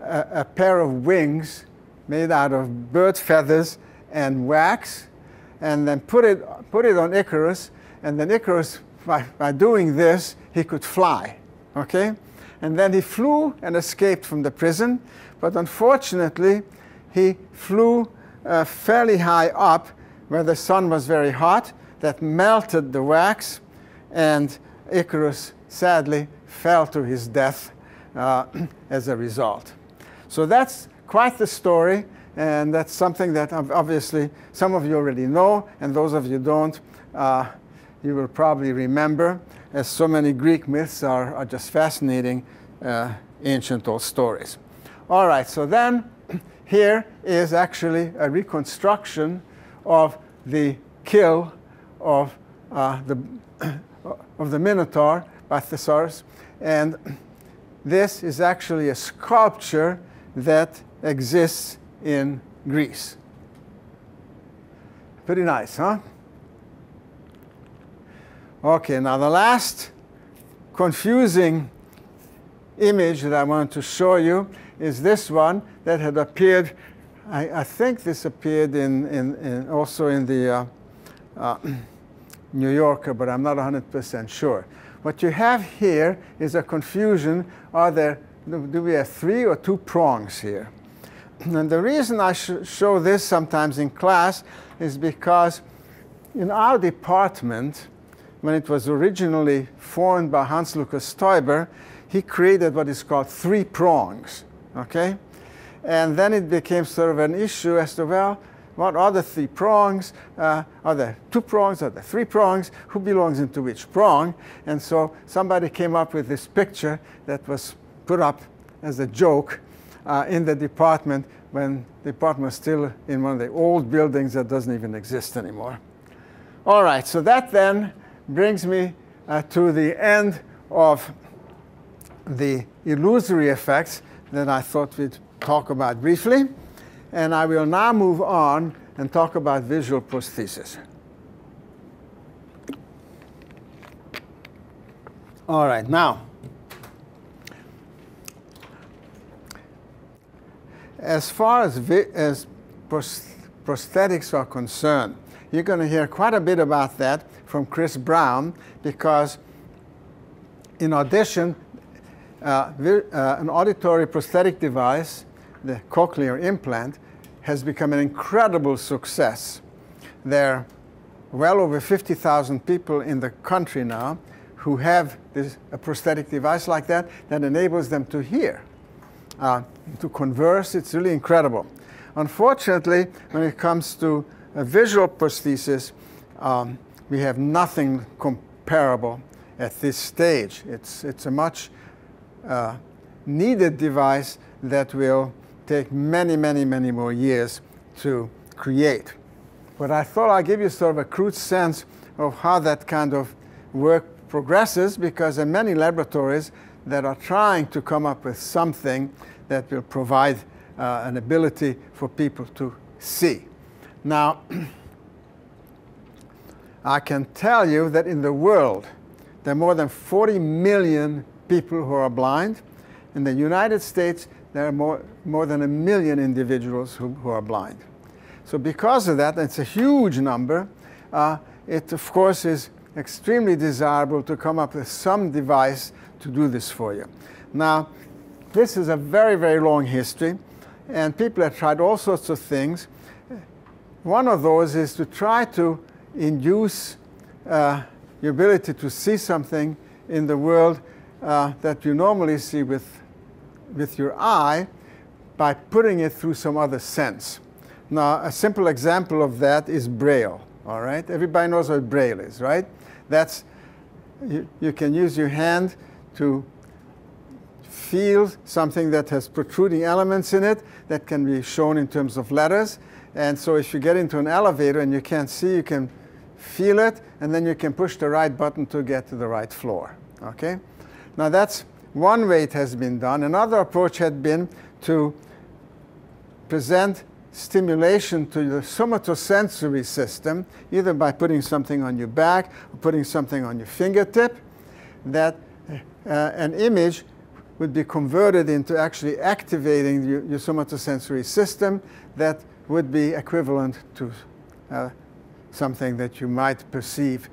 a pair of wings made out of bird feathers and wax, and then put it on Icarus. And then Icarus, by doing this, he could fly. Okay? And then he flew and escaped from the prison. But unfortunately, he flew fairly high up where the sun was very hot. That melted the wax, and Icarus sadly fell to his death as a result. So that's quite the story, and that's something that obviously some of you already know, and those of you don't, you will probably remember, as so many Greek myths are just fascinating ancient old stories. All right, so then here is actually a reconstruction of the kill of the Minotaur by Thesaurus, and this is actually a sculpture that exists in Greece. Pretty nice, huh? Okay, now the last confusing image that I want to show you is this one that had appeared, I think this appeared also in the New Yorker, but I'm not 100% sure. What you have here is a confusion. Do we have 3 or 2 prongs here? And the reason I show this sometimes in class is because in our department, when it was originally formed by Hans Lucas Stoiber, he created what is called 3 prongs. Okay? And then it became sort of an issue as to, well, what are the 3 prongs? Are there 2 prongs? Are there 3 prongs? Who belongs into which prong? And so somebody came up with this picture that was put up as a joke in the department when the department was still in one of the old buildings that doesn't even exist anymore. All right, so that then brings me to the end of the illusory effects that I thought we'd talk about briefly. And I will now move on and talk about visual prosthesis. All right, now, as far as prosthetics are concerned. You're going to hear quite a bit about that from Chris Brown, because in addition, an auditory prosthetic device, the cochlear implant, has become an incredible success. There are well over 50,000 people in the country now who have a prosthetic device like that that enables them to hear, to converse. It's really incredible. Unfortunately, when it comes to a visual prosthesis, we have nothing comparable at this stage. It's a much needed device that will take many, many, many more years to create. But I thought I'd give you sort of a crude sense of how that kind of work progresses, because there are many laboratories that are trying to come up with something that will provide an ability for people to see. Now, I can tell you that in the world, there are more than 40 million people who are blind. In the United States, there are more than 1 million individuals who are blind. So because of that, it's a huge number. It, of course, is extremely desirable to come up with some device to do this for you. Now, this is a very, very long history, and people have tried all sorts of things. One of those is to try to induce your ability to see something in the world that you normally see with your eye by putting it through some other sense. Now, a simple example of that is Braille, all right? Everybody knows what Braille is, right? That's, you can use your hand to feel something that has protruding elements in it that can be shown in terms of letters. And so if you get into an elevator and you can't see, you can feel it, and then you can push the right button to get to the right floor, okay? Now, that's one way it has been done. Another approach had been to present stimulation to the somatosensory system, either by putting something on your back or putting something on your fingertip, that an image would be converted into actually activating your somatosensory system that would be equivalent to something that you might perceive,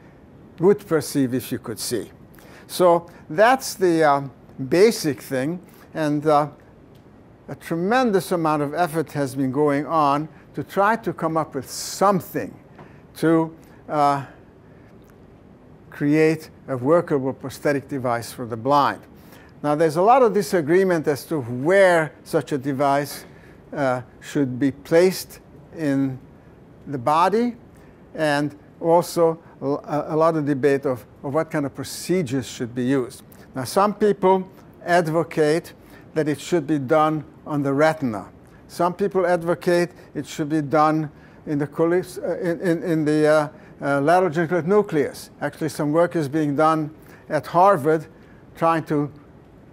would perceive if you could see. So that's the basic thing, and a tremendous amount of effort has been going on to try to come up with something to create a workable prosthetic device for the blind. Now, there's a lot of disagreement as to where such a device should be placed in the body, and also a lot of debate of what kind of procedures should be used. Now, some people advocate that it should be done on the retina. Some people advocate it should be done in the lateral geniculate nucleus. Actually, some work is being done at Harvard trying to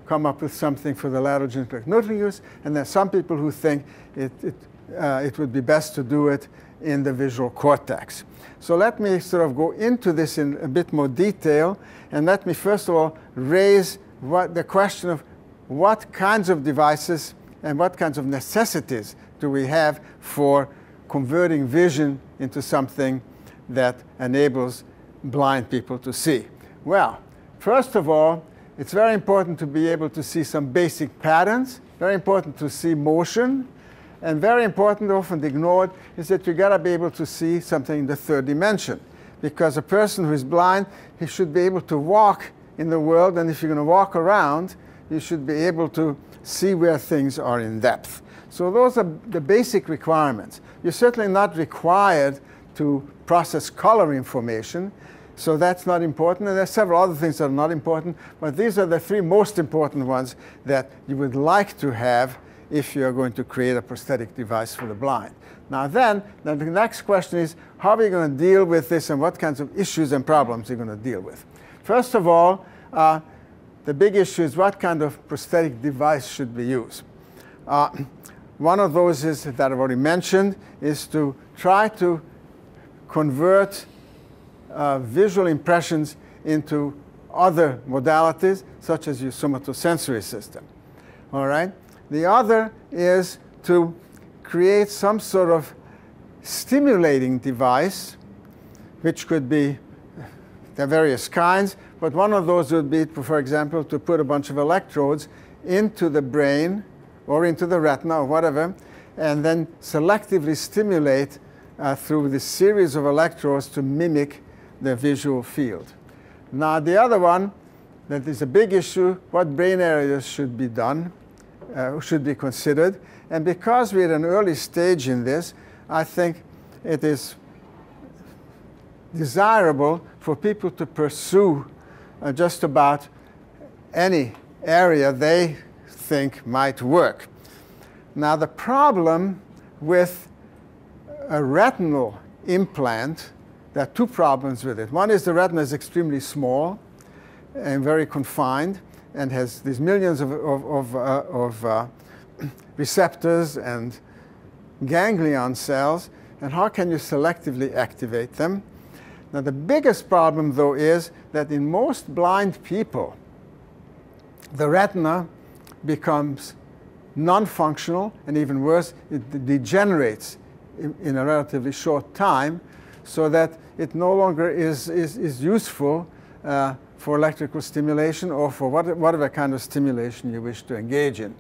come up with something for the lateral geniculate nucleus, and there are some people who think it would be best to do it in the visual cortex. So let me sort of go into this in a bit more detail, and let me first of all raise the question of what kinds of devices and what kinds of necessities do we have for converting vision into something that enables blind people to see. Well, first of all, it's very important to be able to see some basic patterns, very important to see motion, and very important, often ignored, is that you got to be able to see something in the third dimension. Because a person who is blind, he should be able to walk in the world, and if you're going to walk around, you should be able to see where things are in depth. So those are the basic requirements. You're certainly not required to process color information, so that's not important. And there are several other things that are not important, but these are the three most important ones that you would like to have if you're going to create a prosthetic device for the blind. Now then, the next question is, how are we going to deal with this, and what kinds of issues and problems you're going to deal with? First of all, the big issue is what kind of prosthetic device should we use. One of those is, that I've already mentioned, is to try to convert visual impressions into other modalities, such as your somatosensory system. All right? The other is to create some sort of stimulating device, which could be, there are various kinds, but one of those would be, for example, to put a bunch of electrodes into the brain or into the retina or whatever, and then selectively stimulate through this series of electrodes to mimic the visual field. Now, the other one that is a big issue, what brain areas should be done, should be considered. And because we're at an early stage in this, I think it is desirable for people to pursue just about any area they think might work. Now, the problem with a retinal implant, there are two problems with it. One is the retina is extremely small and very confined and has these millions of receptors and ganglion cells, and how can you selectively activate them? Now, the biggest problem, though, is that in most blind people, the retina becomes non-functional, and even worse, it degenerates in a relatively short time, so that it no longer is useful for electrical stimulation or for whatever kind of stimulation you wish to engage in.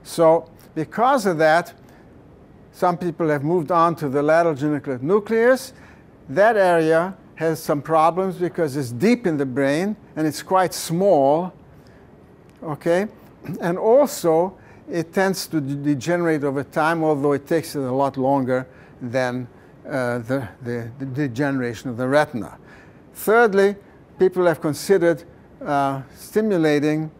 So because of that, some people have moved on to the lateral geniculate nucleus. That area has some problems because it's deep in the brain and it's quite small, okay? And also, it tends to degenerate over time, although it takes it a lot longer than the degeneration of the retina. Thirdly, people have considered stimulating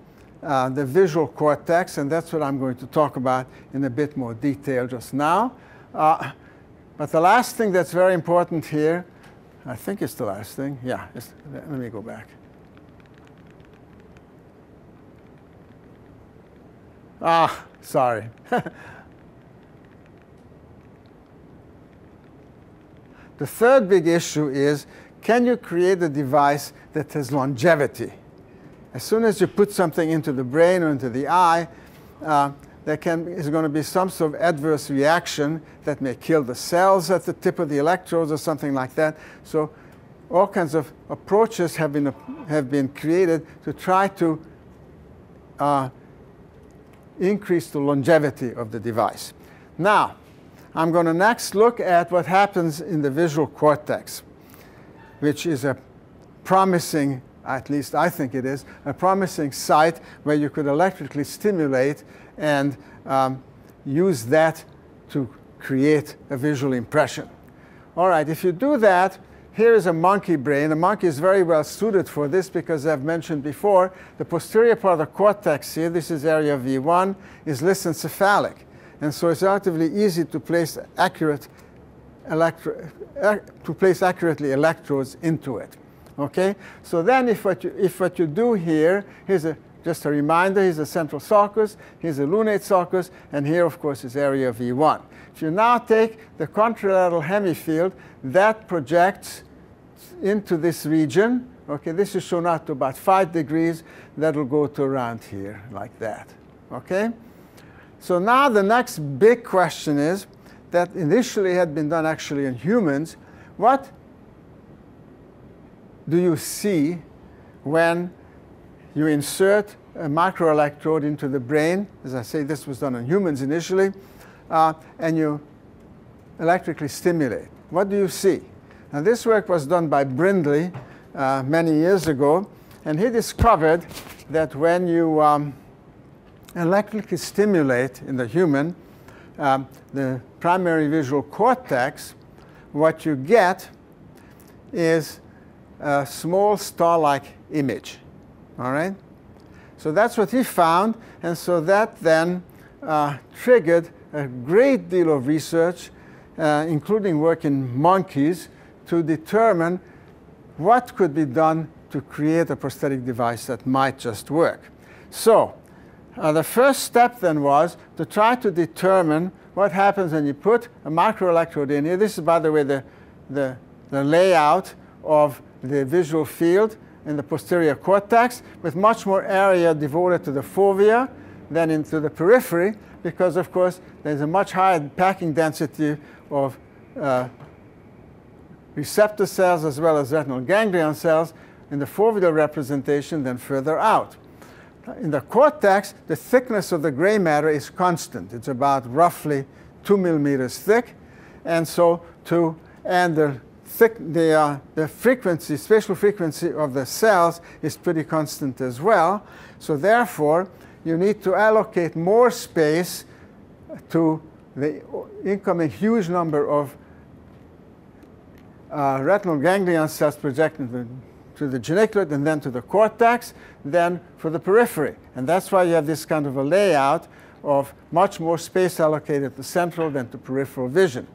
the visual cortex, and that's what I'm going to talk about in a bit more detail just now. But the last thing that's very important here, I think it's the last thing. Yeah, let me go back. Sorry. The third big issue is, can you create a device that has longevity? As soon as you put something into the brain or into the eye, there is going to be some sort of adverse reaction that may kill the cells at the tip of the electrodes or something like that. So all kinds of approaches have been created to try to increase the longevity of the device. Now, I'm going to next look at what happens in the visual cortex, which is a promising, at least I think it is, a promising site where you could electrically stimulate and use that to create a visual impression. All right, if you do that, here is a monkey brain. A monkey is very well suited for this because I've mentioned before, the posterior part of the cortex here, this is area V1, is lissencephalic. And so it's relatively easy to place accurately electrodes into it. Okay? So then if what you do here, just a reminder, here's the central sulcus, here's the lunate sulcus, and here, of course, is area V1. If you now take the contralateral hemifield, that projects into this region. Okay, this is shown out to about 5 degrees. That will go to around here, like that. Okay? So now the next big question is, that initially had been done actually in humans, what do you see when you insert a microelectrode into the brain? As I say, this was done on humans initially, and you electrically stimulate. What do you see? Now, this work was done by Brindley many years ago, and he discovered that when you electrically stimulate in the human the primary visual cortex, what you get is a small star-like image. All right? So that's what he found, and so that then triggered a great deal of research, including work in monkeys, to determine what could be done to create a prosthetic device that might just work. So the first step then was to try to determine what happens when you put a microelectrode in here. This is, by the way, the layout of the visual field in the posterior cortex, with much more area devoted to the fovea than into the periphery, because, of course, there's a much higher packing density of receptor cells as well as retinal ganglion cells in the foveal representation than further out. In the cortex, the thickness of the gray matter is constant. It's about roughly 2 millimeters thick. And so the frequency, spatial frequency of the cells is pretty constant as well. So therefore, you need to allocate more space to the incoming huge number of retinal ganglion cells projected to the geniculate and then to the cortex than for the periphery. And that's why you have this kind of a layout of much more space allocated to central than to peripheral vision.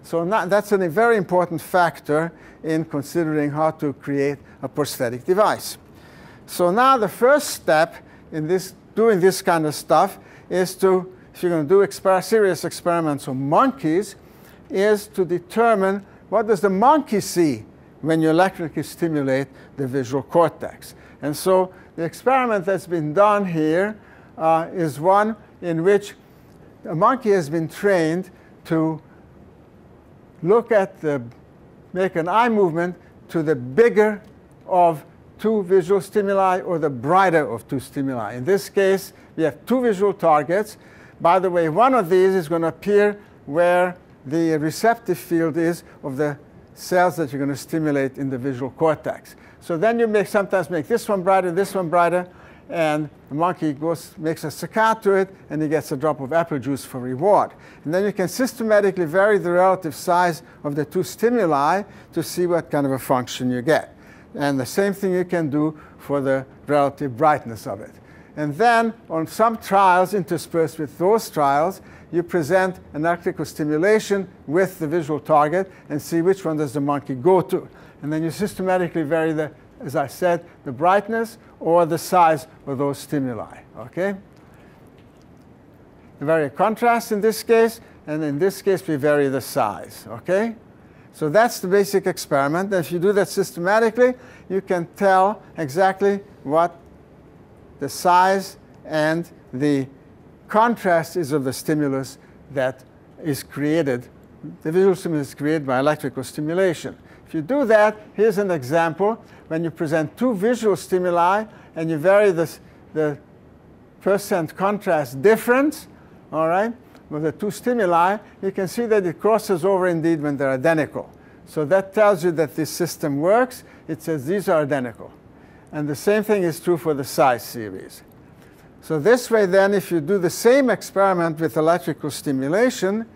So that's a very important factor in considering how to create a prosthetic device. So now the first step in doing this kind of stuff is to, if you're going to do serious experiments on monkeys, is to determine what does the monkey see when you electrically stimulate the visual cortex. And so the experiment that's been done here is one in which a monkey has been trained to look at make an eye movement to the bigger of two visual stimuli or the brighter of two stimuli. In this case, we have two visual targets. By the way, one of these is going to appear where the receptive field is of the cells that you're going to stimulate in the visual cortex. So then you sometimes make this one brighter, and the monkey makes a saccade to it, and he gets a drop of apple juice for reward. And then you can systematically vary the relative size of the two stimuli to see what kind of a function you get. And the same thing you can do for the relative brightness of it. And then on some trials interspersed with those trials, you present an electrical stimulation with the visual target and see which one does the monkey go to. And then you systematically vary as I said, the brightness or the size of those stimuli. Okay? We vary contrast in this case, and in this case we vary the size. Okay? So that's the basic experiment. And if you do that systematically, you can tell exactly what the size and the contrast is of the stimulus that is created. The visual stimulus is created by electrical stimulation. If you do that, here's an example. When you present two visual stimuli and you vary the percent contrast difference, all right, with the two stimuli, you can see that it crosses over indeed when they're identical. So that tells you that this system works. It says these are identical. And the same thing is true for the size series. So this way then, if you do the same experiment with electrical stimulation,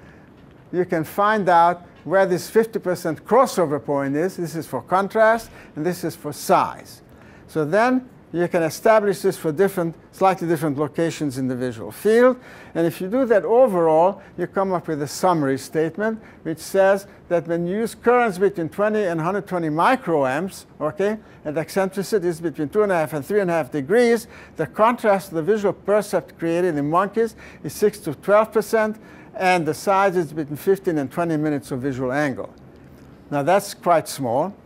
you can find out where this 50% crossover point is. This is for contrast, and this is for size. So then you can establish this for slightly different locations in the visual field. And if you do that overall, you come up with a summary statement which says that when you use currents between 20 and 120 microamps, okay, and eccentricity is between 2.5 and 3.5 degrees, the contrast of the visual percept created in monkeys is 6 to 12%, and the size is between 15 and 20 minutes of visual angle. Now that's quite small,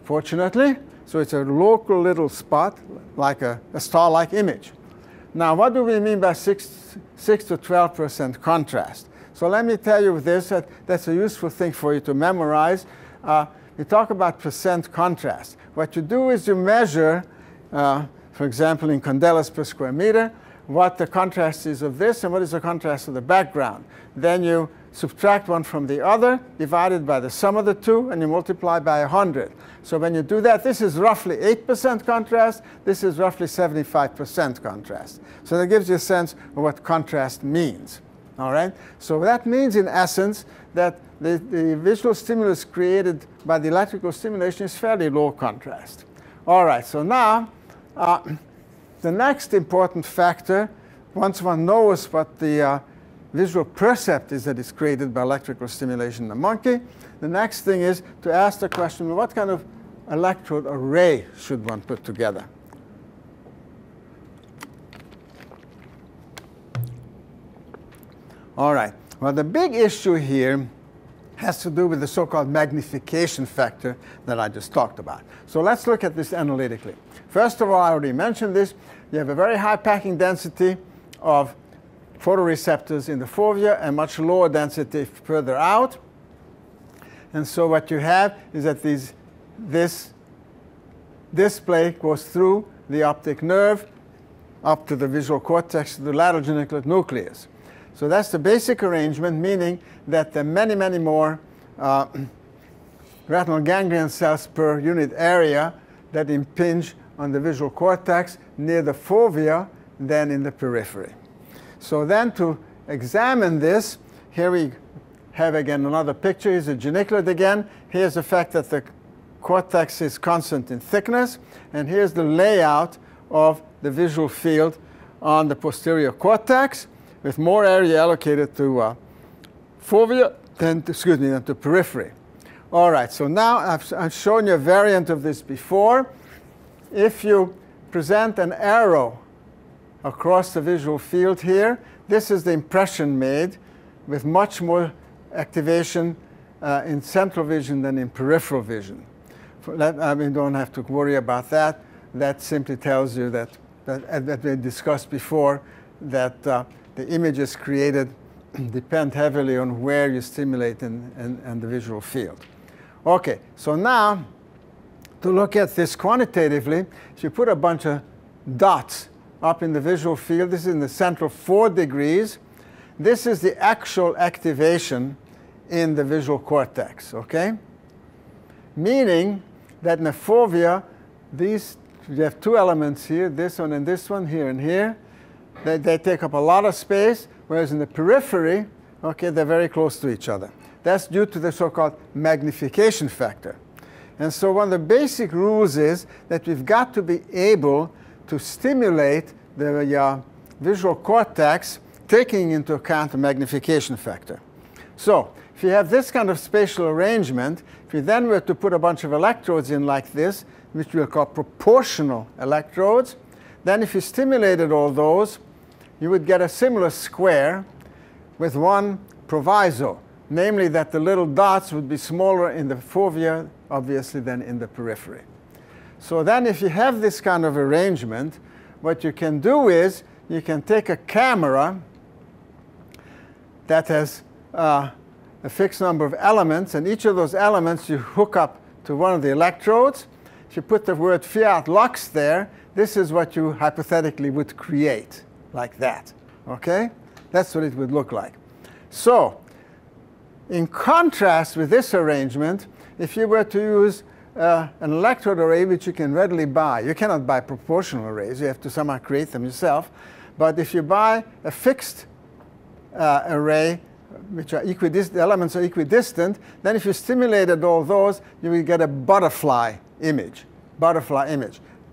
fortunately. So it's a local little spot, like a star-like image. Now, what do we mean by 6 to 12% contrast? So let me tell you this. That's a useful thing for you to memorize. We talk about percent contrast. What you do is you measure, for example, in candelas per square meter, what the contrast is of this and what is the contrast of the background. Then you subtract one from the other, divided by the sum of the two, and you multiply by 100. So when you do that, this is roughly 8% contrast. This is roughly 75% contrast. So that gives you a sense of what contrast means. All right? So that means, in essence, that the visual stimulus created by the electrical stimulation is fairly low contrast. All right, so now the next important factor, once one knows what the visual percept is that is created by electrical stimulation in the monkey, the next thing is to ask the question, what kind of electrode array should one put together? All right. Well, the big issue here has to do with the so-called magnification factor that I just talked about. So let's look at this analytically. First of all, I already mentioned this. You have a very high packing density of photoreceptors in the fovea and much lower density further out. And so what you have is that this display goes through the optic nerve up to the visual cortex, to the lateral geniculate nucleus. So that's the basic arrangement, meaning that there are many, many more retinal ganglion cells per unit area that impinge on the visual cortex near the fovea than in the periphery. So then to examine this, here we have again another picture. Here's the geniculate again. Here's the fact that the cortex is constant in thickness. And here's the layout of the visual field on the posterior cortex, with more area allocated to fovea than to periphery. All right, so now I've shown you a variant of this before. If you present an arrow across the visual field here, this is the impression made with much more activation in central vision than in peripheral vision. I mean, don't have to worry about that. That simply tells you that we discussed before, that the images created depend heavily on where you stimulate in the visual field. OK, so now to look at this quantitatively, if you put a bunch of dots up in the visual field, this is in the central 4 degrees. This is the actual activation in the visual cortex, OK? Meaning that in the fovea, you have 2 elements here, this one and this one, here and here. They take up a lot of space, whereas in the periphery, OK, they're very close to each other. That's due to the so-called magnification factor. And so one of the basic rules is that we've got to be able to stimulate the visual cortex, taking into account the magnification factor. So if you have this kind of spatial arrangement, if you then were to put a bunch of electrodes in like this, which we'll call proportional electrodes, then if you stimulated all those, you would get a similar square with one proviso, namely that the little dots would be smaller in the fovea, obviously, than in the periphery. So then if you have this kind of arrangement, what you can do is you can take a camera that has a fixed number of elements, and each of those elements you hook up to one of the electrodes. If you put the word fiat lux there, this is what you hypothetically would create, like that. OK? That's what it would look like. So in contrast with this arrangement, if you were to use an electrode array which you can readily buy, you cannot buy proportional arrays. You have to somehow create them yourself. But if you buy a fixed array, which are the elements are equidistant, then if you stimulated all those, you will get a butterfly image.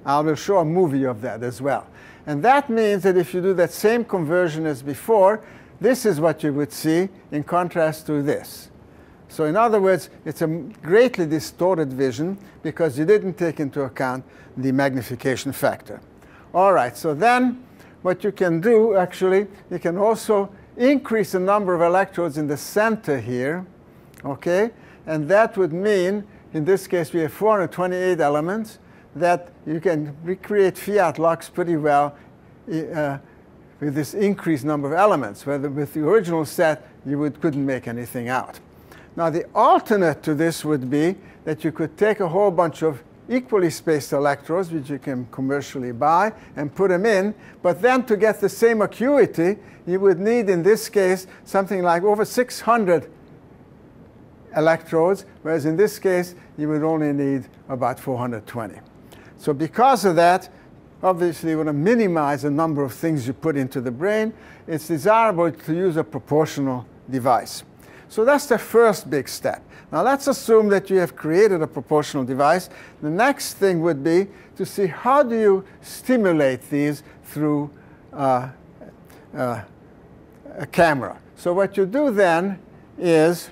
I will show a movie of that as well. And that means that if you do that same conversion as before, this is what you would see in contrast to this. So in other words, it's a greatly distorted vision because you didn't take into account the magnification factor. All right, so then what you can do, actually, you can also increase the number of electrodes in the center here, OK? And that would mean, in this case, we have 428 elements, that you can recreate fiat lux pretty well with this increased number of elements, where with the original set, you couldn't make anything out. Now, the alternate to this would be that you could take a whole bunch of equally spaced electrodes, which you can commercially buy, and put them in. But then to get the same acuity, you would need, in this case, something like over 600 electrodes, whereas in this case, you would only need about 420. So because of that, obviously, you want to minimize the number of things you put into the brain. It's desirable to use a proportional device. So that's the first big step. Now let's assume that you have created a proportional device. The next thing would be to see how do you stimulate these through a camera. So what you do then is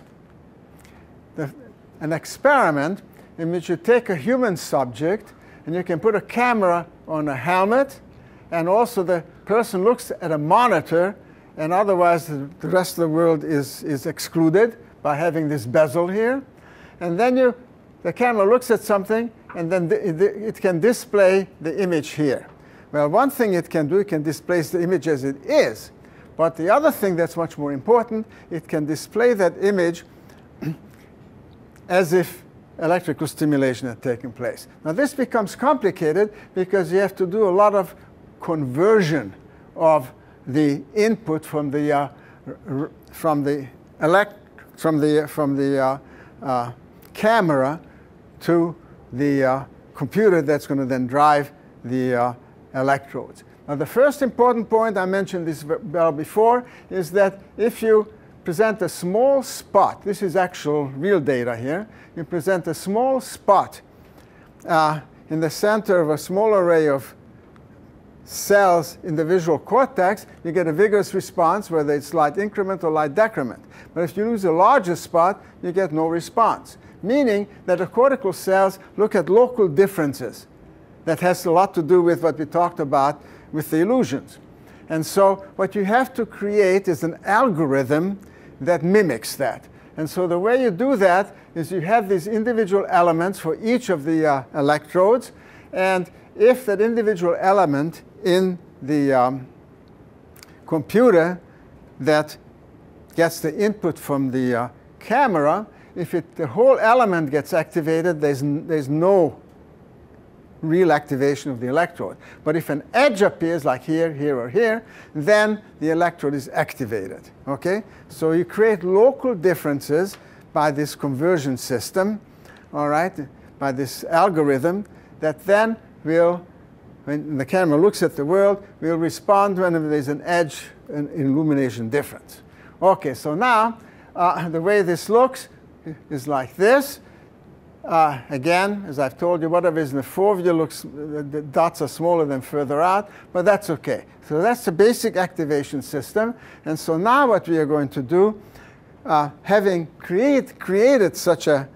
an experiment in which you take a human subject, and you can put a camera on a helmet, and also the person looks at a monitor, and otherwise the rest of the world is excluded by having this bezel here. And then the camera looks at something, and then it can display the image here. Well, one thing it can do, it can display the image as it is. But the other thing that's much more important, it can display that image as if electrical stimulation had taken place. Now this becomes complicated because you have to do a lot of conversion of the input from the camera to the computer that's going to then drive the electrodes. Now the first important point, I mentioned this before, is that if you present a small spot, this is actual real data here, you present a small spot in the center of a small array of cells in the visual cortex, you get a vigorous response, whether it's light increment or light decrement. But if you lose a larger spot, you get no response, meaning that the cortical cells look at local differences. That has a lot to do with what we talked about with the illusions. And so what you have to create is an algorithm that mimics that. And so the way you do that is you have these individual elements for each of the electrodes, and if that individual element in the computer that gets the input from the camera, if the whole element gets activated, there's no real activation of the electrode. But if an edge appears, like here, here, or here, then the electrode is activated. Okay? So you create local differences by this conversion system, all right, by this algorithm that then will, when the camera looks at the world, will respond whenever there's an edge, an illumination difference. Okay, so now the way this looks is like this. Again, as I've told you, whatever is in the foreview looks, the dots are smaller than further out, but that's okay. So that's the basic activation system. And so now what we are going to do, having created such an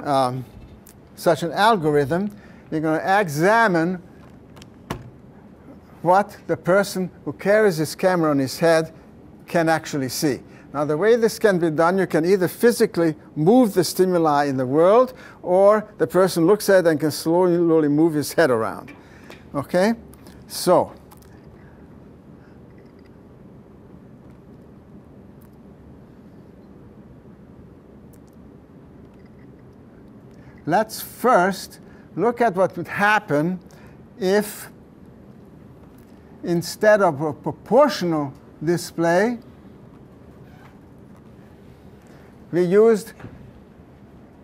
algorithm, we're going to examine what the person who carries his camera on his head can actually see. Now, the way this can be done, you can either physically move the stimuli in the world, or the person looks at it and can slowly move his head around. Okay? So, let's first look at what would happen if, instead of a proportional display, we used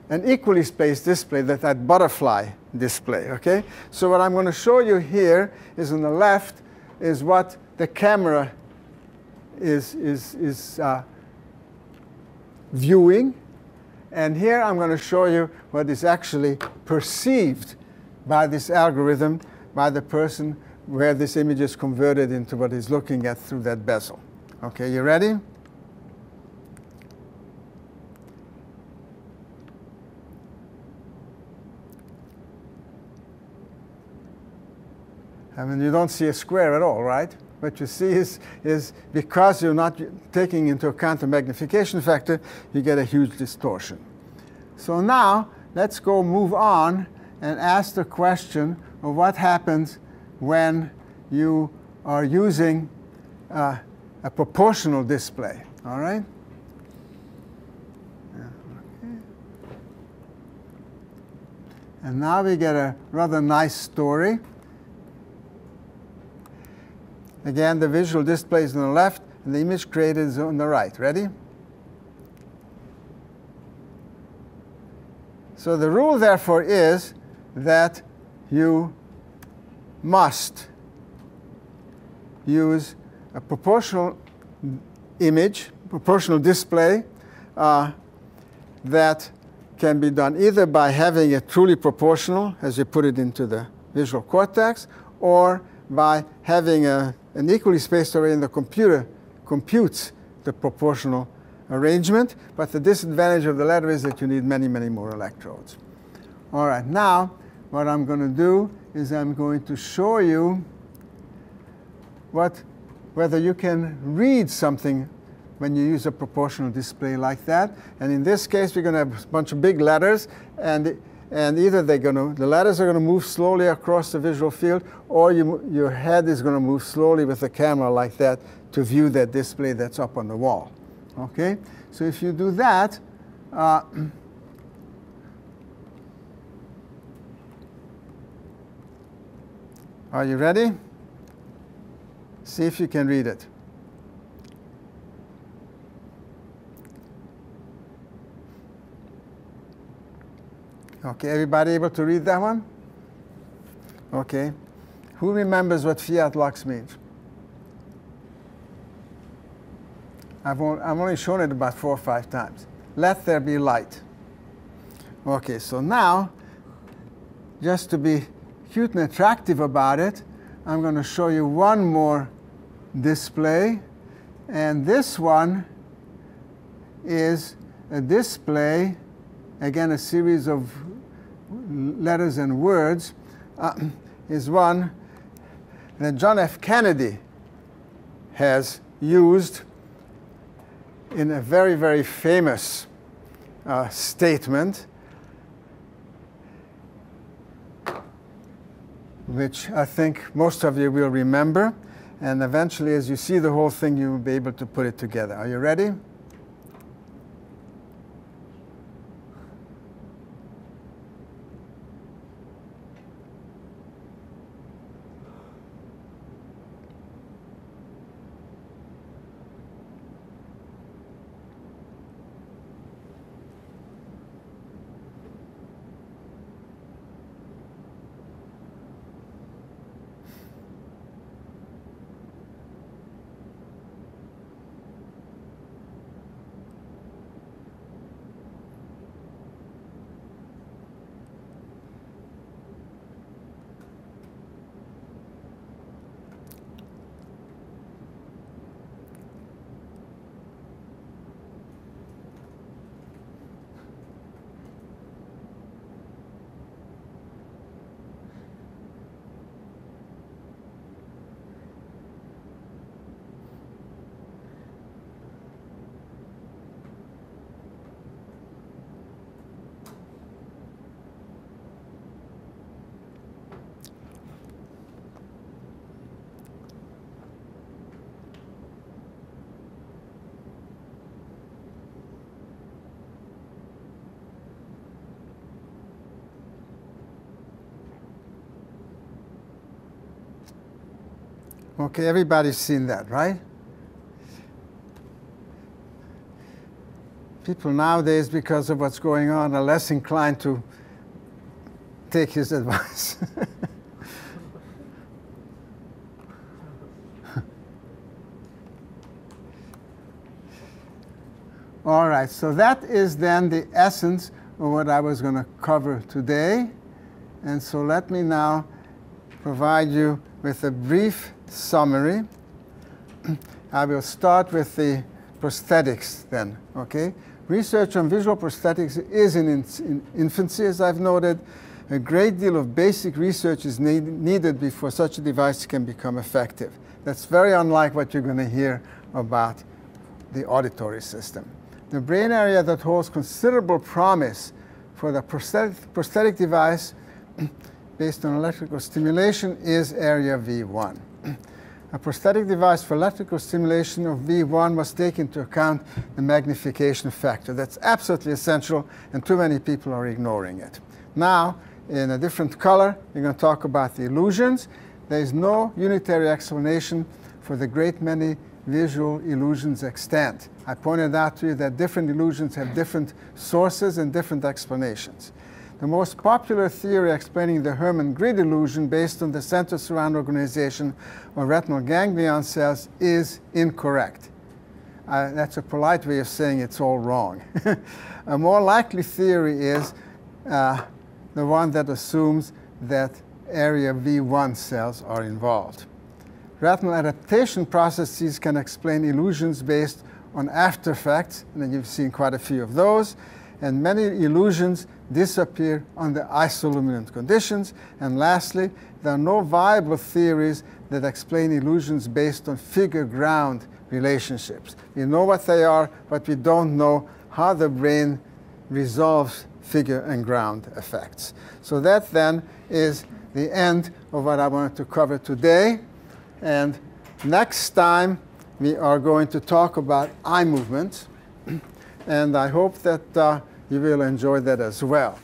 an equally spaced display, that butterfly display. Okay? So what I'm going to show you here is on the left is what the camera is viewing. And here I'm going to show you what is actually perceived by this algorithm, by the person where this image is converted into what he's looking at through that bezel. Okay, you ready? I mean, you don't see a square at all, right? What you see is because you're not taking into account the magnification factor, you get a huge distortion. So now, let's go move on and ask the question of what happens when you are using a proportional display. All right? Okay. And now we get a rather nice story. Again, the visual display is on the left, and the image created is on the right. Ready? So the rule, therefore, is that you must use a proportional image, proportional display, that can be done either by having it truly proportional, as you put it into the visual cortex, or by having an equally spaced array in the computer computes the proportional arrangement. But the disadvantage of the latter is that you need many, many more electrodes. All right, now what I'm going to do is I'm going to show you whether you can read something when you use a proportional display like that. And in this case, we're going to have a bunch of big letters, and either the letters are going to move slowly across the visual field, or your head is going to move slowly with the camera like that to view that display that's up on the wall. Okay? So if you do that, Are you ready? See if you can read it. Okay, everybody able to read that one? Okay. Who remembers what fiat lux means? I've only shown it about 4 or 5 times. Let there be light. Okay, so now, just to be cute and attractive about it, I'm going to show you one more display. And this one is a display, again a series of letters and words, is one that John F. Kennedy has used in a very, very famous statement, which I think most of you will remember. And eventually, as you see the whole thing, you will be able to put it together. Are you ready? Okay, everybody's seen that, right? People nowadays, because of what's going on, are less inclined to take his advice. All right, so that is then the essence of what I was going to cover today. And so let me now provide you with a brief summary. I will start with the prosthetics then, okay? Research on visual prosthetics is in infancy, as I've noted. A great deal of basic research is needed before such a device can become effective. That's very unlike what you're going to hear about the auditory system. The brain area that holds considerable promise for the prosthetic device based on electrical stimulation is area V1. A prosthetic device for electrical stimulation of V1 must take into account the magnification factor. That's absolutely essential, and too many people are ignoring it. Now, in a different color, we're going to talk about the illusions. There is no unitary explanation for the great many visual illusions extant. I pointed out to you that different illusions have different sources and different explanations. The most popular theory explaining the Hermann grid illusion based on the center-surround organization of retinal ganglion cells is incorrect. That's a polite way of saying it's all wrong. A more likely theory is the one that assumes that area V1 cells are involved. Retinal adaptation processes can explain illusions based on after effects, and you've seen quite a few of those, and many illusions disappear under isoluminant conditions. And lastly, there are no viable theories that explain illusions based on figure-ground relationships. We know what they are, but we don't know how the brain resolves figure and ground effects. So that then is the end of what I wanted to cover today. And next time, we are going to talk about eye movement. And I hope that you will enjoy that as well.